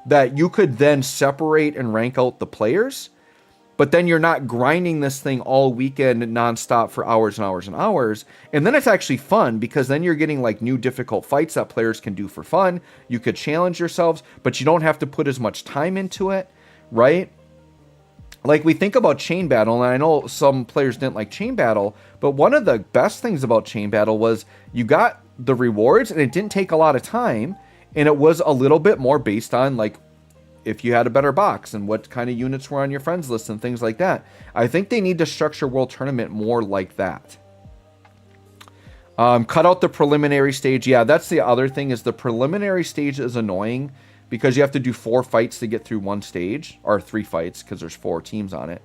that you could then separate and rank out the players. But then you're not grinding this thing all weekend nonstop for hours and hours and hours. And then it's actually fun because then you're getting like new difficult fights that players can do for fun. You could challenge yourselves, but you don't have to put as much time into it, right? Like we think about Chain Battle, and I know some players didn't like Chain Battle, but one of the best things about Chain Battle was you got the rewards and it didn't take a lot of time, and it was a little bit more based on like if you had a better box and what kind of units were on your friends list and things like that. I think they need to structure World Tournament more like that. Cut out the preliminary stage. Yeah, that's the other thing, is the preliminary stage is annoying because you have to do 4 fights to get through one stage, or 3 fights because there's 4 teams on it.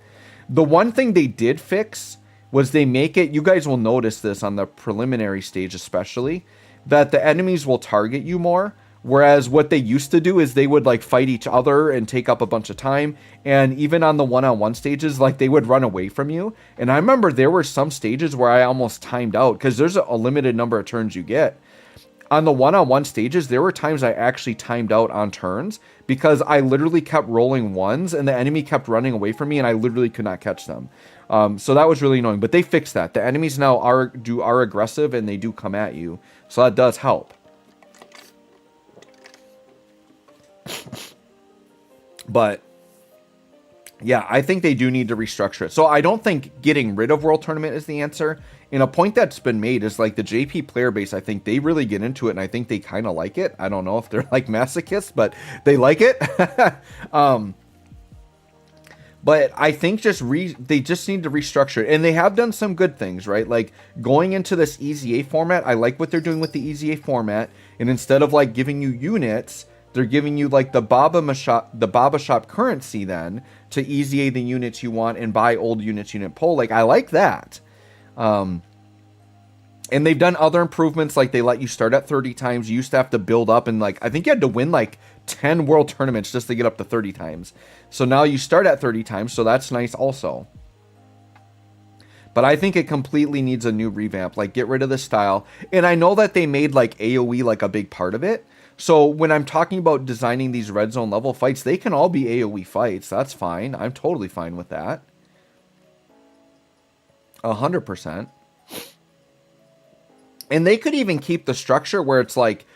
The one thing they did fix was they make it, you guys will notice this on the preliminary stage especially, that the enemies will target you more. Whereas what they used to do is they would like fight each other and take up a bunch of time. And even on the one-on-one stages, like they would run away from you. And I remember there were some stages where I almost timed out because there's a limited number of turns you get. On the one-on-one stages, there were times I actually timed out on turns because I literally kept rolling ones and the enemy kept running away from me and I literally could not catch them. So that was really annoying, but they fixed that. The enemies now are aggressive and they do come at you. So that does help. But yeah, I think they do need to restructure it. So I don't think getting rid of World Tournament is the answer. And a point that's been made is like the JP player base, I think they really get into it and I think they kind of like it. I don't know if they're like masochists, but they like it. But I think they just need to restructure it. And they have done some good things, right? Like going into this EZA format, I like what they're doing with the EZA format. And instead of like giving you units, they're giving you like the Baba Shop currency then to EZA the units you want and buy old units unit pull. Like I like that. And they've done other improvements, like they let you start at 30 times. You used to have to build up, and like I think you had to win like 10 world tournaments just to get up to 30 times. So now you start at 30 times, so that's nice also. But I think it completely needs a new revamp, like get rid of the style. And I know that they made like AoE like a big part of it. So when I'm talking about designing these red zone level fights, they can all be AoE fights. That's fine. I'm totally fine with that. 100%. And they could even keep the structure where it's like,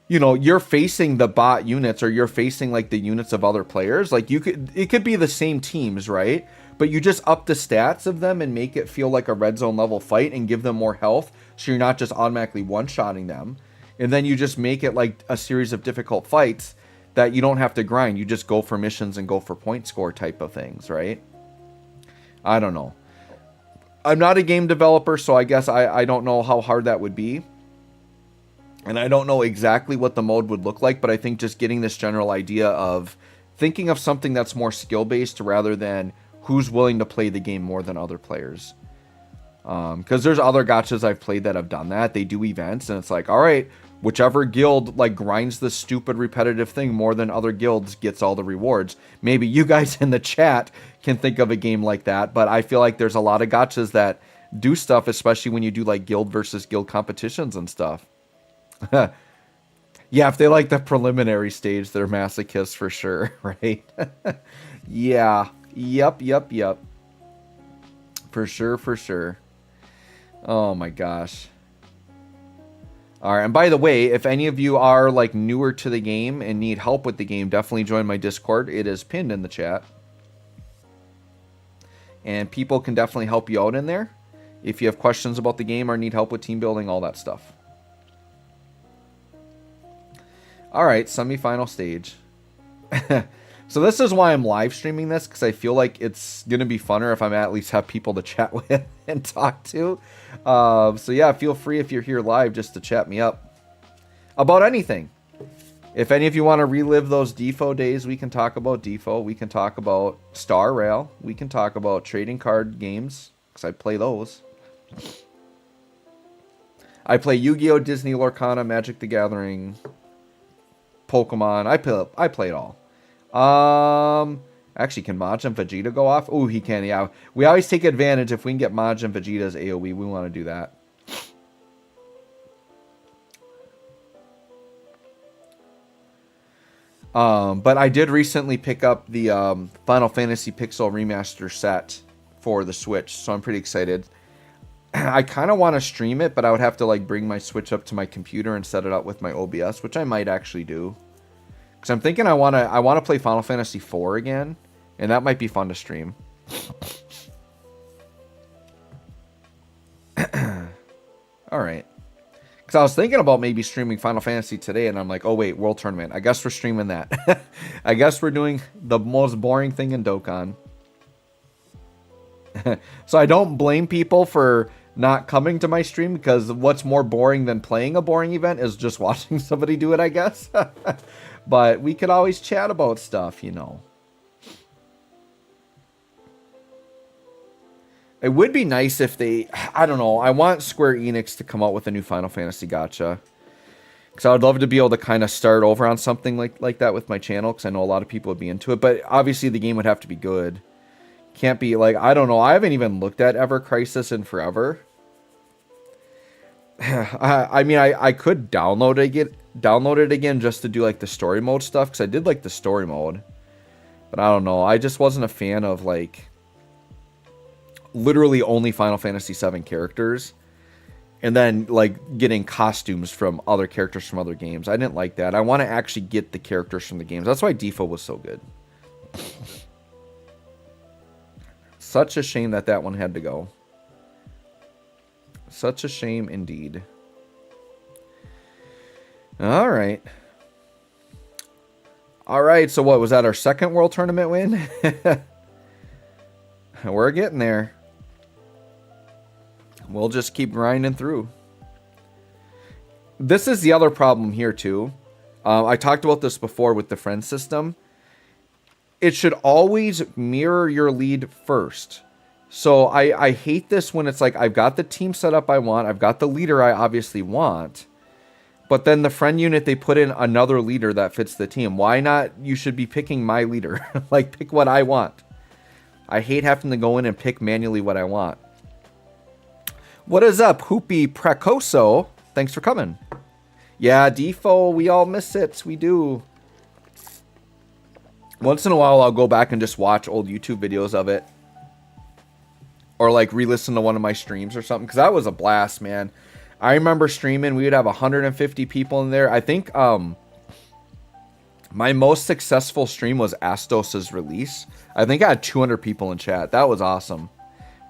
you know, you're facing the bot units or you're facing like the units of other players. Like it could be the same teams, right? But you just up the stats of them and make it feel like a red zone level fight and give them more health. So you're not just automatically one-shotting them. And then you just make it like a series of difficult fights that you don't have to grind. You just go for missions and go for point score type of things, right? I don't know. I'm not a game developer, so I guess I don't know how hard that would be. And I don't know exactly what the mode would look like, but I think just getting this general idea of thinking of something that's more skill-based rather than who's willing to play the game more than other players. Because there's other gachas I've played that have done that. They do events, and it's like, all right, whichever guild like grinds this stupid repetitive thing more than other guilds gets all the rewards. Maybe you guys in the chat can think of a game like that, but I feel like there's a lot of gachas that do stuff, especially when you do like guild versus guild competitions and stuff. Yeah, if they like the preliminary stage, they're masochists for sure, right? Yeah. Yep. For sure, for sure. Oh my gosh. All right, and by the way, if any of you are like newer to the game and need help with the game, definitely join my Discord. It is pinned in the chat. And people can definitely help you out in there if you have questions about the game or need help with team building, all that stuff. All right, semifinal stage. So this is why I'm live streaming this, because I feel like it's going to be funner if I'm at least have people to chat with and talk to. So yeah, feel free if you're here live just to chat me up about anything. If any of you want to relive those DFFOO days, we can talk about DFFOO. We can talk about Star Rail. We can talk about trading card games, because I play those. I play Yu-Gi-Oh!, Disney, Lorcana, Magic the Gathering, Pokemon. I play it all. Actually, can Maj and Vegeta go off? Oh, he can, yeah. We always take advantage if we can get Maj and Vegeta's AoE. We want to do that. But I did recently pick up the Final Fantasy Pixel Remaster set for the Switch, so I'm pretty excited. I kind of want to stream it, but I would have to like bring my Switch up to my computer and set it up with my OBS, which I might actually do. Because I'm thinking I want to play Final Fantasy IV again, and that might be fun to stream. All right. Because I was thinking about maybe streaming Final Fantasy today, and I'm like, oh wait, World Tournament. I guess we're streaming that. I guess we're doing the most boring thing in Dokkan. So I don't blame people for not coming to my stream, because what's more boring than playing a boring event is just watching somebody do it, I guess. But we could always chat about stuff, you know. It would be nice if they... I don't know. I want Square Enix to come out with a new Final Fantasy gacha. Because I would love to be able to kind of start over on something like that with my channel. Because I know a lot of people would be into it. But obviously the game would have to be good. Can't be like... I don't know. I haven't even looked at Ever Crisis in forever. I mean, I could download it again just to do like the story mode stuff, because I did like the story mode, but I don't know. I just wasn't a fan of like literally only Final Fantasy VII characters, and then like getting costumes from other characters from other games. I didn't like that. I want to actually get the characters from the games. That's why DFFOO was so good. Such a shame that one had to go. Such a shame indeed. All right. All right, so what, was that our second World Tournament win? We're getting there. We'll just keep grinding through. This is the other problem here, too. I talked about this before with the friend system. It should always mirror your lead first. So I hate this when it's like, I've got the team set up I want. I've got the leader I obviously want. But then the friend unit, they put in another leader that fits the team. Why not? You should be picking my leader. Like, pick what I want. I hate having to go in and pick manually what I want. What is up, Hoopy Precoso? Thanks for coming. Yeah, DFFOO, we all miss it. We do. Once in a while, I'll go back and just watch old YouTube videos of it. Or like re-listen to one of my streams or something. Because that was a blast, man. I remember streaming. We would have 150 people in there. I think my most successful stream was Astos's release. I think I had 200 people in chat. That was awesome.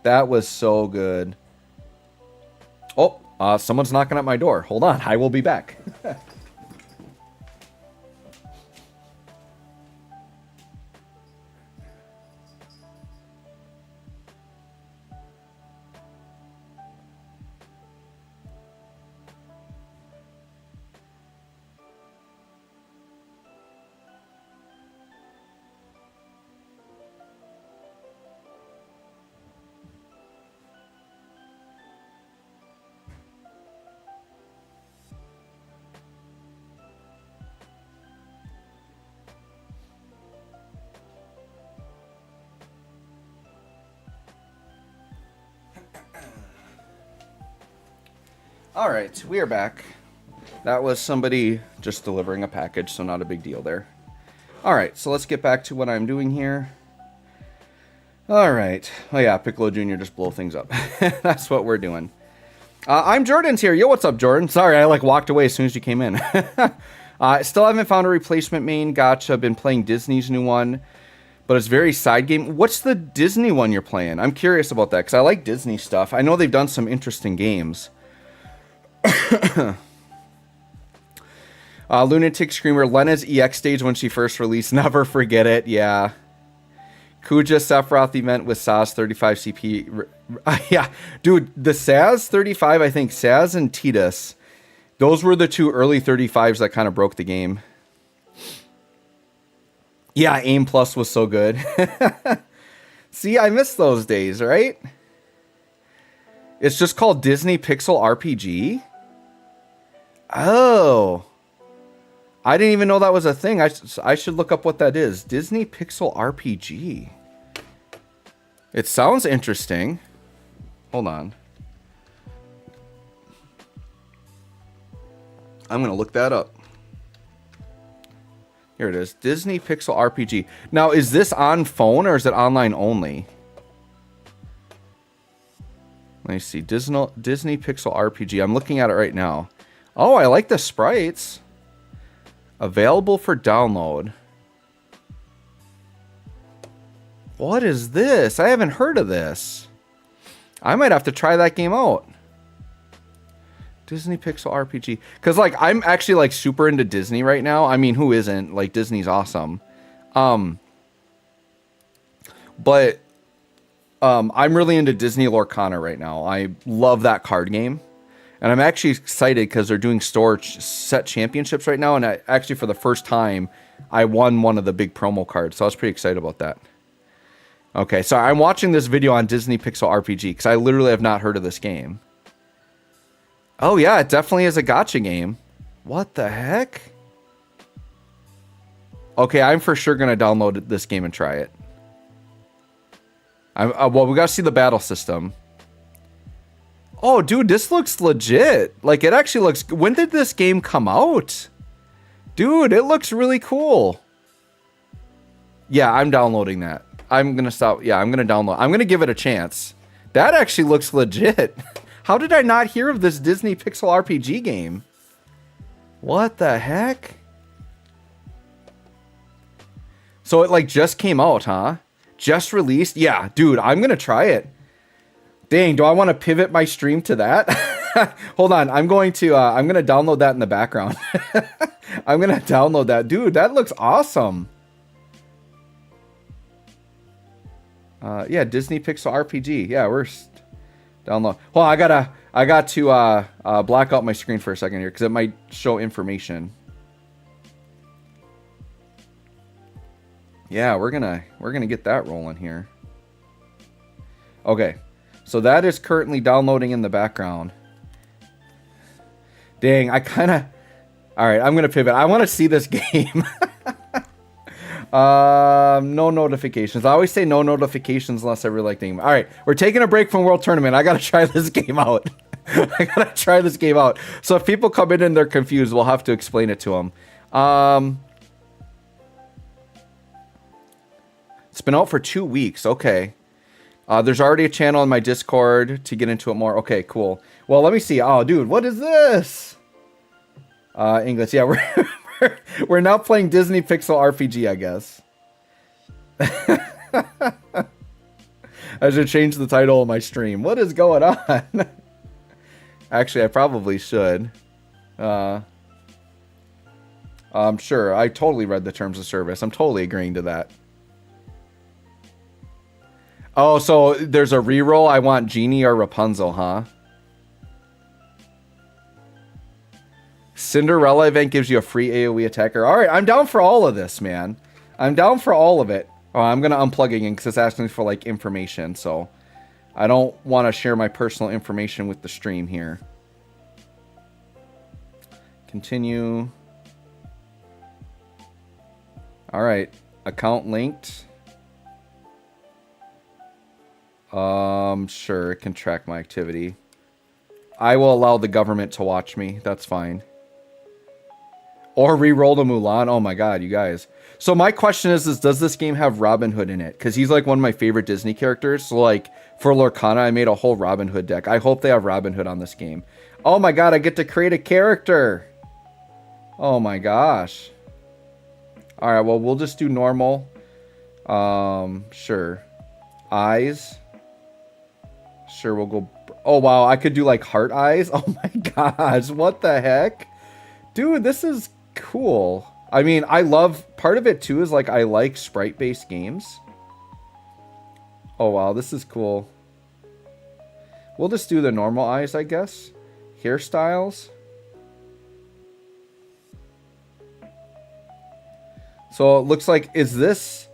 That was so good. Oh, someone's knocking at my door. Hold on. I will be back. All right, we are back. That was somebody just delivering a package, so not a big deal there. All right, so let's get back to what I'm doing here. All right. Oh, yeah, Piccolo Jr. just blow things up. That's what we're doing. I'm Jordan's here. Yo, what's up, Jordan? Sorry, I walked away as soon as you came in. Still haven't found a replacement main. Gotcha. Been playing Disney's new one, but it's very side game. What's the Disney one you're playing? I'm curious about that because I like Disney stuff. I know they've done some interesting games. Lunatic Screamer, Lena's EX stage when she first released. Never forget it. Yeah. Kuja Sephiroth event with SAS 35 CP. Yeah, dude, the SAS 35, I think SAS and Tidus, those were the two early 35s that kind of broke the game. Yeah, Aim Plus was so good. See, I miss those days, right? It's just called Disney Pixel RPG? Oh. I didn't even know that was a thing. I should look up what that is. Disney Pixel RPG. It sounds interesting. Hold on. I'm going to look that up. Here it is. Disney Pixel RPG. Now, is this on phone or is it online only? Let me see. Disney Pixel RPG. I'm looking at it right now. Oh, I like the sprites. Available for download. What is this? I haven't heard of this. I might have to try that game out. Disney Pixel RPG. Because, I'm actually, super into Disney right now. I mean, who isn't? Disney's awesome. But I'm really into Disney Lorcana right now. I love that card game. And I'm actually excited because they're doing store set championships right now. And actually, for the first time, I won one of the big promo cards. So I was pretty excited about that. Okay, so I'm watching this video on Disney Pixel RPG because I literally have not heard of this game. Oh, yeah, it definitely is a gacha game. What the heck? Okay, I'm for sure going to download this game and try it. Well, we got to see the battle system. Oh, dude, this looks legit. It actually looks... When did this game come out? Dude, it looks really cool. Yeah, I'm downloading that. I'm going to stop. Yeah, I'm going to download. I'm going to give it a chance. That actually looks legit. How did I not hear of this Disney Pixel RPG game? What the heck? So it just came out, huh? Just released? Yeah, dude, I'm going to try it. Dang, do I want to pivot my stream to that? Hold on, I'm going to download that in the background. I'm going to download that. Dude, that looks awesome. Yeah, Disney Pixel RPG. Yeah, we're download. Well, I got to black out my screen for a second here because it might show information. Yeah, we're gonna get that rolling here. Okay. So that is currently downloading in the background. Dang, all right, I'm going to pivot. I want to see this game. No notifications. I always say no notifications unless I really like the game. All right, we're taking a break from World Tournament. I got to try this game out. I got to try this game out. So if people come in and they're confused, we'll have to explain it to them. It's been out for 2 weeks. Okay. There's already a channel in my Discord to get into it more. Okay, cool. Well, let me see. Oh, dude, what is this? English. Yeah, we're now playing Disney Pixel RPG, I guess. I should change the title of my stream. What is going on? Actually, I probably should. I'm sure. I totally read the terms of service. I'm totally agreeing to that. Oh, so there's a reroll. I want Genie or Rapunzel, huh? Cinderella event gives you a free AoE attacker. All right, I'm down for all of this, man. I'm down for all of it. Oh, I'm going to unplug again because it's asking for, information. So I don't want to share my personal information with the stream here. Continue. All right. Account linked. Sure, it can track my activity. I will allow the government to watch me. That's fine. Or re-roll the Mulan. Oh my god, you guys. So my question is does this game have Robin Hood in it? Because he's like one of my favorite Disney characters. So like for Lorcana, I made a whole Robin Hood deck. I hope they have Robin Hood on this game. Oh my god, I get to create a character. Oh my gosh. Alright, well, we'll just do normal. Sure. Eyes. Sure, we'll go... Oh, wow, I could do, like, heart eyes? Oh my gosh, what the heck? Dude, this is cool. I mean, I love... Part of it, too, is, like, I like sprite-based games. Oh, wow, this is cool. We'll just do the normal eyes, I guess. Hairstyles. So it looks like, is this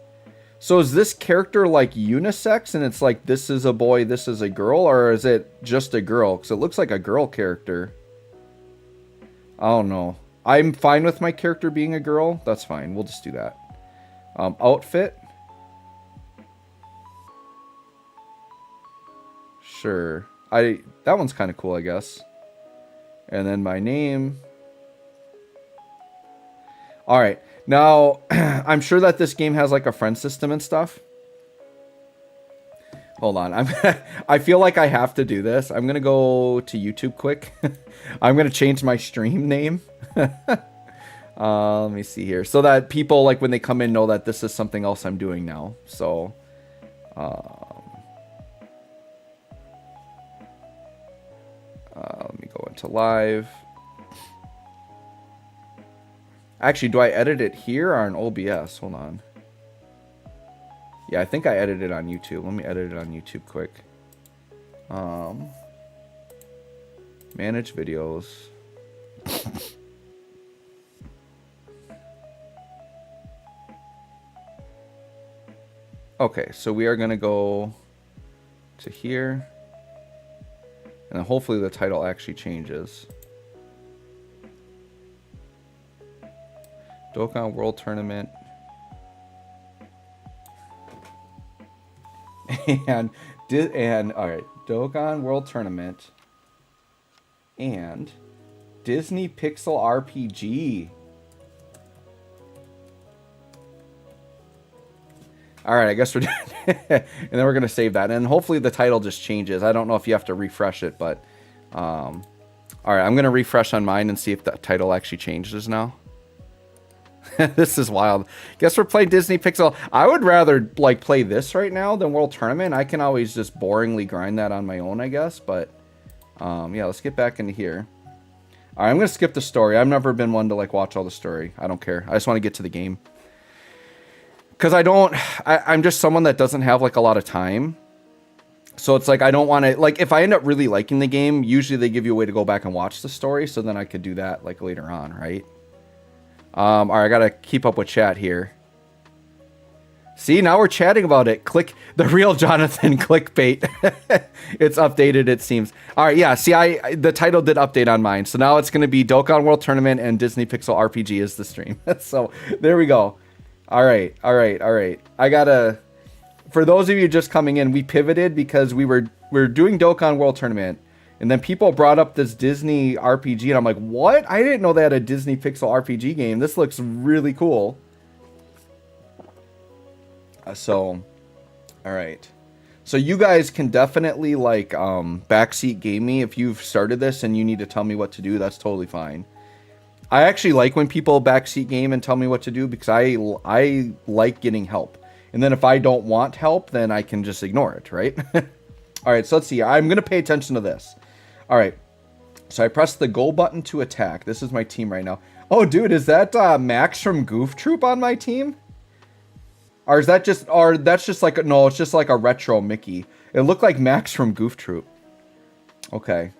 character like unisex and it's like this is a boy, this is a girl, or is it just a girl? Because it looks like a girl character. I don't know. I'm fine with my character being a girl. That's fine. We'll just do that. Outfit. Sure. That one's kind of cool, I guess. And then my name. All right. Now, I'm sure that this game has like a friend system and stuff. Hold on. I feel like I have to do this. I'm going to go to YouTube quick. I'm going to change my stream name. Let me see here. So that people, like, when they come in, know that this is something else I'm doing now. So, let me go into live. Actually, do I edit it here or on OBS? Hold on. Yeah, I think I edited it on YouTube. Let me edit it on YouTube quick. Manage videos. Okay, so we are going to go to here. And then hopefully the title actually changes. Dokkan World Tournament. And all right, Dokkan World Tournament and Disney Pixel RPG. All right, I guess we're doing and then we're gonna save that, and hopefully the title just changes. I don't know if you have to refresh it, but all right, I'm gonna refresh on mine and see if the title actually changes now. This is wild. Guess we're playing Disney Pixel. I would rather like play this right now than World Tournament. I can always just boringly grind that on my own, I guess. But yeah, let's get back into here. All right, I'm gonna skip the story. I've never been one to like watch all the story. I don't care. I just want to get to the game because I'm just someone that doesn't have like a lot of time. So it's like I don't want to like if I end up really liking the game. Usually they give you a way to go back and watch the story, so then I could do that like later on, right? All right, I gotta keep up with chat here. See, now we're chatting about it. Click the real Jonathan clickbait. It's updated, it seems. All right, yeah. See, the title did update on mine, so now it's gonna be Dokkan World Tournament and Disney Pixel RPG is the stream. So there we go. All right. I gotta. For those of you just coming in, we pivoted because we're doing Dokkan World Tournament. And then people brought up this Disney RPG, and I'm like, what? I didn't know they had a Disney Pixel RPG game. This looks really cool. So, all right. So you guys can definitely, like, backseat game me if you've started this and you need to tell me what to do. That's totally fine. I actually like when people backseat game and tell me what to do because I like getting help. And then if I don't want help, then I can just ignore it, right? All right, so let's see. I'm going to pay attention to this. All right, so I press the go button to attack. This is my team right now. Oh, dude, is that Max from Goof Troop on my team? Or is that just, or that's just like, no, it's just like a retro Mickey. It looked like Max from Goof Troop. Okay.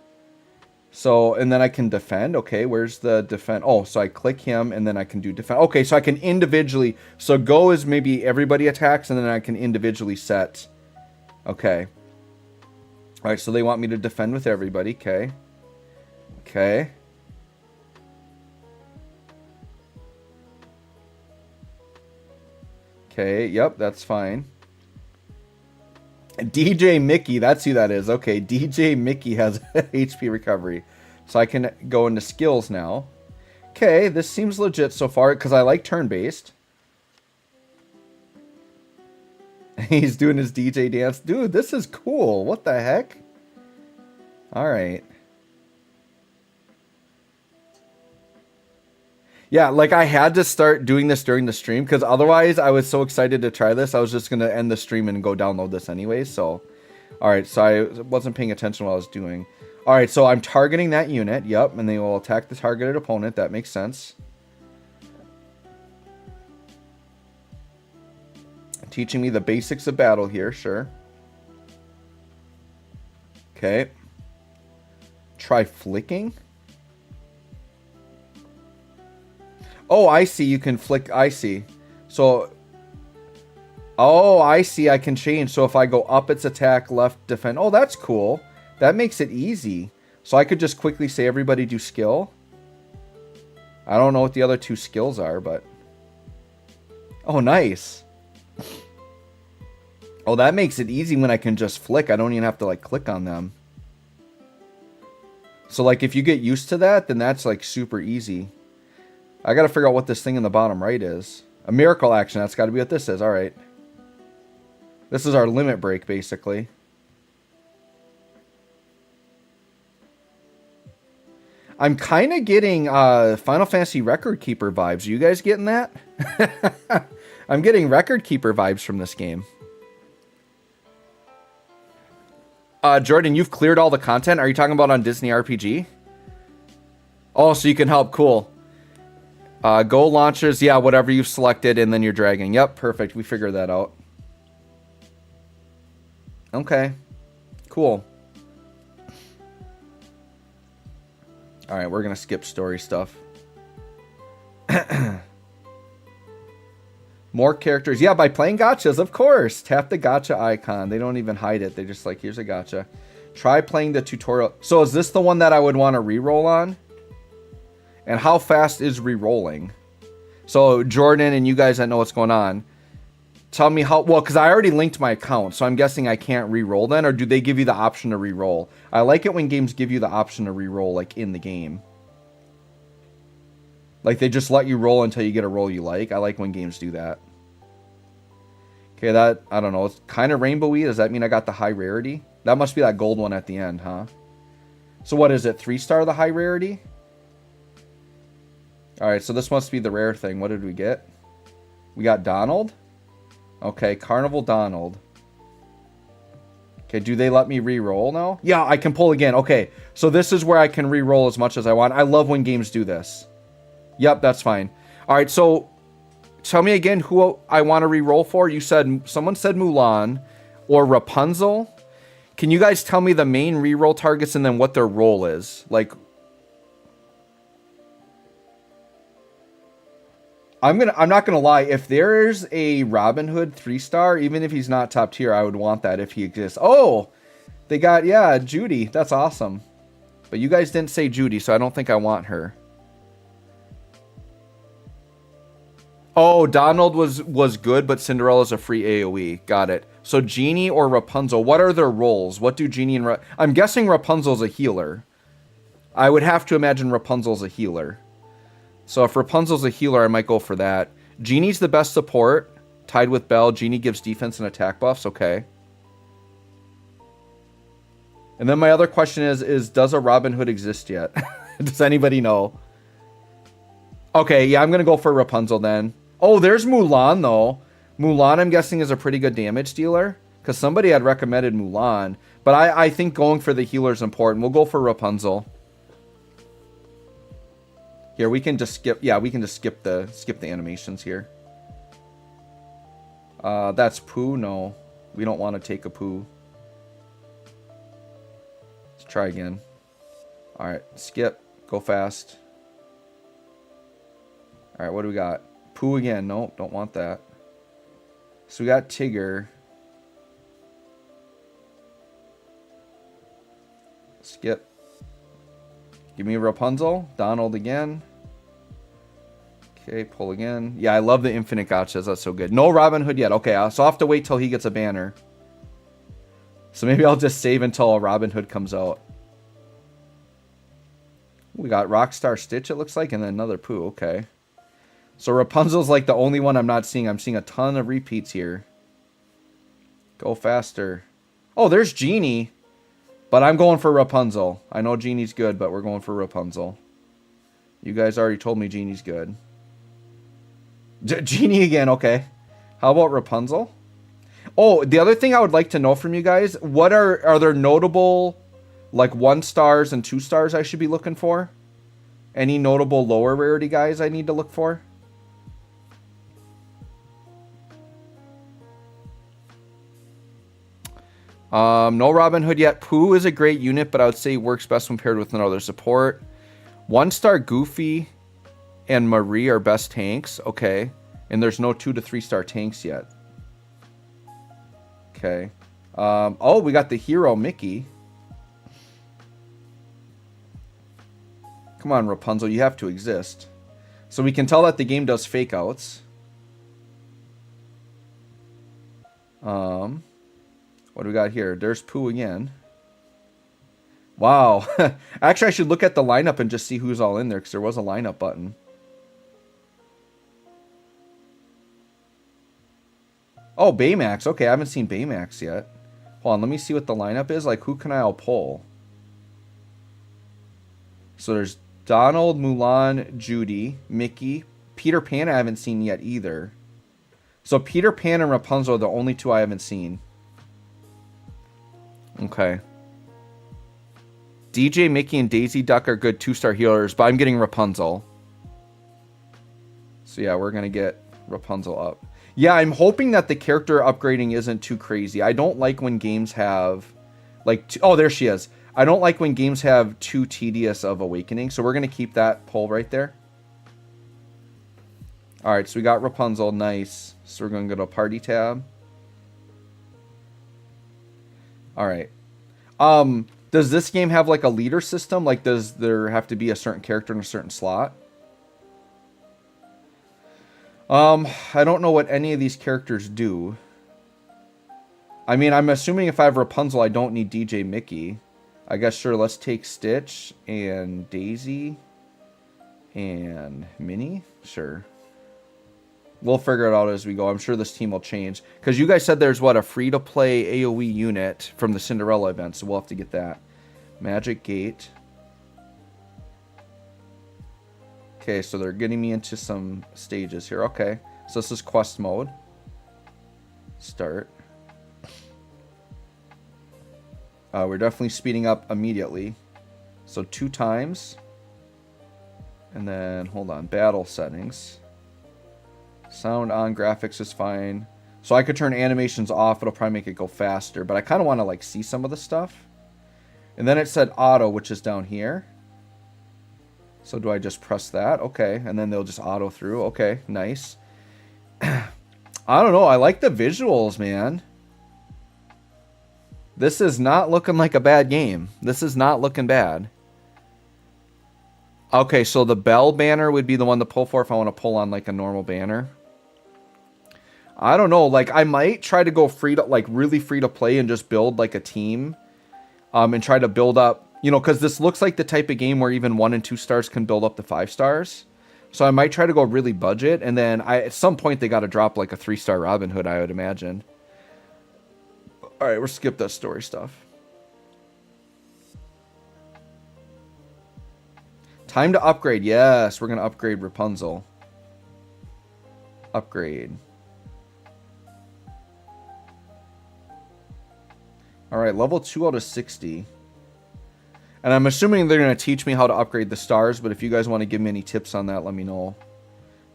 So, and then I can defend. Okay, where's the defend? Oh, so I click him and then I can do defend. Okay, so I can individually, so go is maybe everybody attacks and then I can individually set. Okay. All right, so they want me to defend with everybody. Okay. Okay. Okay, yep, that's fine. DJ Mickey, that's who that is. Okay, DJ Mickey has HP recovery. So I can go into skills now. Okay, this seems legit so far because I like turn-based. He's doing his DJ dance. Dude, this is cool. What the heck? All right. Yeah, like I had to start doing this during the stream because otherwise I was so excited to try this. I was just going to end the stream and go download this anyway. So, all right. So I wasn't paying attention to what I was doing. All right. So I'm targeting that unit. Yep. And they will attack the targeted opponent. That makes sense. Teaching me the basics of battle here. Sure. Okay. Try flicking. Oh, I see. You can flick. I see. So, oh, I see. I can change. So if I go up, it's attack, left, defend. Oh, that's cool. That makes it easy. So I could just quickly say everybody do skill. I don't know what the other two skills are, but. Oh, nice. Oh, that makes it easy when I can just flick. I don't even have to like click on them. So like if you get used to that, then that's like super easy. I got to figure out what this thing in the bottom right is. A miracle action. That's got to be what this is. All right. This is our limit break, basically. I'm kind of getting Final Fantasy Record Keeper vibes. Are you guys getting that? I'm getting Record Keeper vibes from this game. Jordan, you've cleared all the content. Are you talking about on Disney RPG? Oh, so you can help. Cool. Go launchers, yeah, whatever you've selected, and then you're dragging. Yep, perfect. We figured that out. Okay. Cool. Alright, we're going to skip story stuff. More characters. Yeah, by playing gachas, of course. Tap the gacha icon. They don't even hide it. They're just like, here's a gacha. Try playing the tutorial. So is this the one that I would want to re-roll on? And how fast is re-rolling? So Jordan and you guys that know what's going on, tell me how, well, because I already linked my account, so I'm guessing I can't re-roll then, or do they give you the option to re-roll? I like it when games give you the option to re-roll, like in the game. Like they just let you roll until you get a roll you like. I like when games do that. Okay, that, I don't know, it's kind of rainbowy. Does that mean I got the high rarity? That must be that gold one at the end, huh? So what is it, 3-star the high rarity? Alright, so this must be the rare thing. What did we get? We got Donald. Okay, Carnival Donald. Okay, do they let me re-roll now? Yeah, I can pull again. Okay, so this is where I can re-roll as much as I want. I love when games do this. Yep, that's fine. Alright, so tell me again who I want to re-roll for. You said, someone said Mulan or Rapunzel. Can you guys tell me the main re-roll targets and then what their role is? Like, I'm not gonna lie, if there's a Robin Hood 3-star, even if he's not top tier, I would want that if he exists. Oh, they got, yeah, Judy. That's awesome. But you guys didn't say Judy, so I don't think I want her. Oh, Donald was good, but Cinderella's a free AoE. Got it. So Genie or Rapunzel, what are their roles? What do Genie and I'm guessing Rapunzel's a healer. I would have to imagine Rapunzel's a healer. So if Rapunzel's a healer, I might go for that. Genie's the best support. Tied with Belle. Genie gives defense and attack buffs. Okay. And then my other question is does a Robin Hood exist yet? Does anybody know? Okay, yeah, I'm going to go for Rapunzel then. Oh, there's Mulan, though. Mulan, I'm guessing, is a pretty good damage dealer. Because somebody had recommended Mulan. But I think going for the healer is important. We'll go for Rapunzel. Here, we can just skip. Yeah, we can just skip the animations here. That's Pooh. No, we don't want to take a Pooh. Let's try again. All right, skip. Go fast. All right, what do we got? Pooh again. Nope, don't want that. So we got Tigger. Skip. Give me Rapunzel. Donald again. Okay, pull again. Yeah, I love the infinite gachas. That's so good. No Robin Hood yet. Okay, so I'll have to wait till he gets a banner. So maybe I'll just save until Robin Hood comes out. We got Rockstar Stitch, it looks like, and then another Pooh. Okay. So Rapunzel's like the only one I'm not seeing. I'm seeing a ton of repeats here. Go faster. Oh, there's Genie. But I'm going for Rapunzel. I know Genie's good, but we're going for Rapunzel. You guys already told me Genie's good. Genie again, okay. How about Rapunzel? Oh, the other thing I would like to know from you guys, what are there notable, like, 1 stars and 2 stars I should be looking for? Any notable lower rarity guys I need to look for? No Robin Hood yet. Pooh is a great unit, but I would say works best when paired with another support. 1-star Goofy and Marie are best tanks. Okay. And there's no 2 to 3 star tanks yet. Okay. Oh, we got the hero Mickey. Come on, Rapunzel, you have to exist. So we can tell that the game does fake outs. What do we got here? There's Pooh again. Wow. Actually, I should look at the lineup and just see who's all in there, because there was a lineup button. Oh, Baymax. Okay, I haven't seen Baymax yet. Hold on, let me see what the lineup is. Like, who can I all pull? So there's Donald, Mulan, Judy, Mickey. Peter Pan I haven't seen yet either. So Peter Pan and Rapunzel are the only 2 I haven't seen. Okay. DJ, Mickey, and Daisy Duck are good 2-star healers, but I'm getting Rapunzel. So yeah, we're going to get Rapunzel up. Yeah, I'm hoping that the character upgrading isn't too crazy. I don't like when games have, like, oh, there she is. I don't like when games have too tedious of awakening, so we're going to keep that poll right there. All right, so we got Rapunzel. Nice. So we're going to go to Party tab. All right. Does this game have like a leader system? Like, does there have to be a certain character in a certain slot? I don't know what any of these characters do. I mean, I'm assuming if I have Rapunzel, I don't need DJ Mickey. I guess, sure, let's take Stitch and Daisy and Minnie. Sure. We'll figure it out as we go. I'm sure this team will change. Because you guys said there's, what, a free-to-play AoE unit from the Cinderella event, so we'll have to get that. Magic Gate. Okay, so they're getting me into some stages here. Okay, so this is quest mode. Start. We're definitely speeding up immediately. So 2 times. And then, hold on, battle settings. Sound on, graphics is fine. So I could turn animations off. It'll probably make it go faster. But I kind of want to like see some of the stuff. And then it said auto, which is down here. So do I just press that? Okay. And then they'll just auto through. Okay, nice. I don't know. I like the visuals, man. This is not looking like a bad game. This is not looking bad. Okay, so the bell banner would be the one to pull for if I want to pull on like a normal banner. I don't know, like I might try to go free to, like really free to play and just build like a team. And try to build up, you know, because this looks like the type of game where even 1 and 2 stars can build up to 5 stars. So I might try to go really budget, and then at some point they got to drop like a 3-star Robin Hood, I would imagine. All right, we'll skip that story stuff. Time to upgrade. Yes, we're going to upgrade Rapunzel. Upgrade. All right, level 2 out of 60. And I'm assuming they're going to teach me how to upgrade the stars, but if you guys want to give me any tips on that, let me know.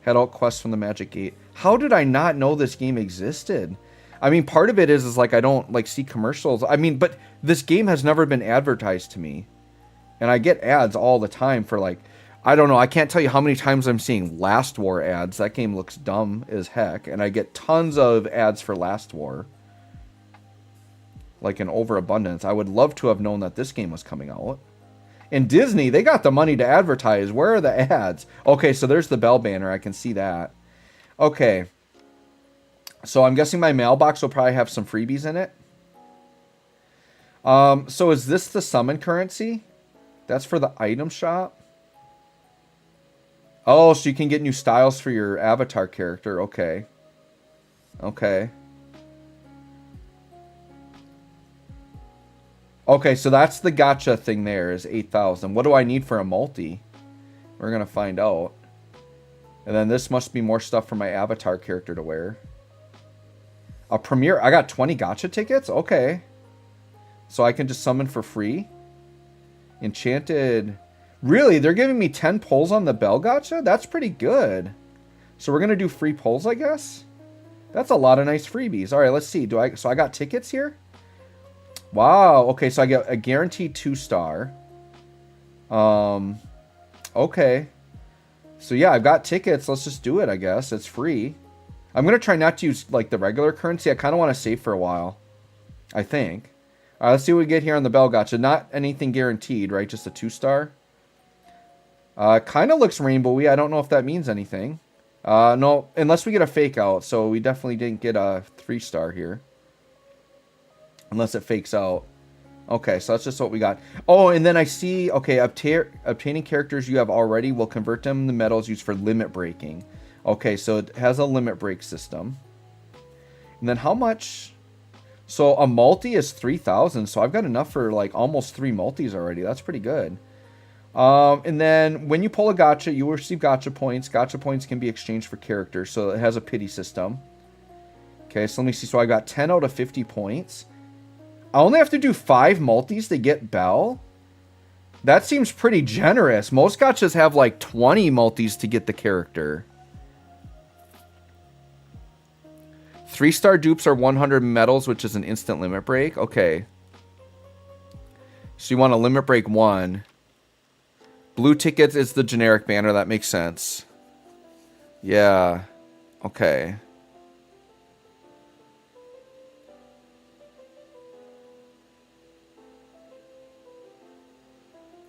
Head out quest from the Magic Gate. How did I not know this game existed? I mean, part of it is like I don't like see commercials. I mean, but this game has never been advertised to me. And I get ads all the time for like, I don't know, I can't tell you how many times I'm seeing Last War ads. That game looks dumb as heck. And I get tons of ads for Last War. Like an overabundance. I would love to have known that this game was coming out. And Disney, they got the money to advertise. Where are the ads? Okay, so there's the bell banner. I can see that. Okay. So I'm guessing my mailbox will probably have some freebies in it. So is this the summon currency? That's for the item shop? Oh, so you can get new styles for your avatar character. Okay. Okay. Okay, so that's the gacha thing there is 8,000. What do I need for a multi? We're going to find out. And then this must be more stuff for my avatar character to wear. A premiere. I got 20 gacha tickets? Okay. So I can just summon for free? Enchanted. Really? They're giving me 10 pulls on the bell gacha? That's pretty good. So we're going to do free pulls, I guess? That's a lot of nice freebies. All right, let's see. So I got tickets here? Wow. Okay, so I get a guaranteed 2-star. Okay. So yeah, I've got tickets. Let's just do it, I guess. It's free. I'm going to try not to use like the regular currency. I kind of want to save for a while. I think. All right, let's see what we get here on the bell gacha. Not anything guaranteed, right? Just a 2-star. Kind of looks rainbowy. I don't know if that means anything. No, unless we get a fake out. So we definitely didn't get a 3-star here. Unless it fakes out. Okay, so that's just what we got. Oh, and then I see, okay, obtaining characters you have already will convert them to medals used for limit breaking. Okay, so it has a limit break system. And then how much? So a multi is 3,000, so I've got enough for like almost 3 multis already. That's pretty good. And then when you pull a gacha, you will receive gacha points. Gacha points can be exchanged for characters, so it has a pity system. Okay, so let me see. So I got 10 out of 50 points. I only have to do 5 multis to get Bell. That seems pretty generous. Most gachas have like 20 multis to get the character. 3-star dupes are 100 medals, which is an instant limit break. Okay. So you want to limit break 1. Blue tickets is the generic banner. That makes sense. Yeah. Okay.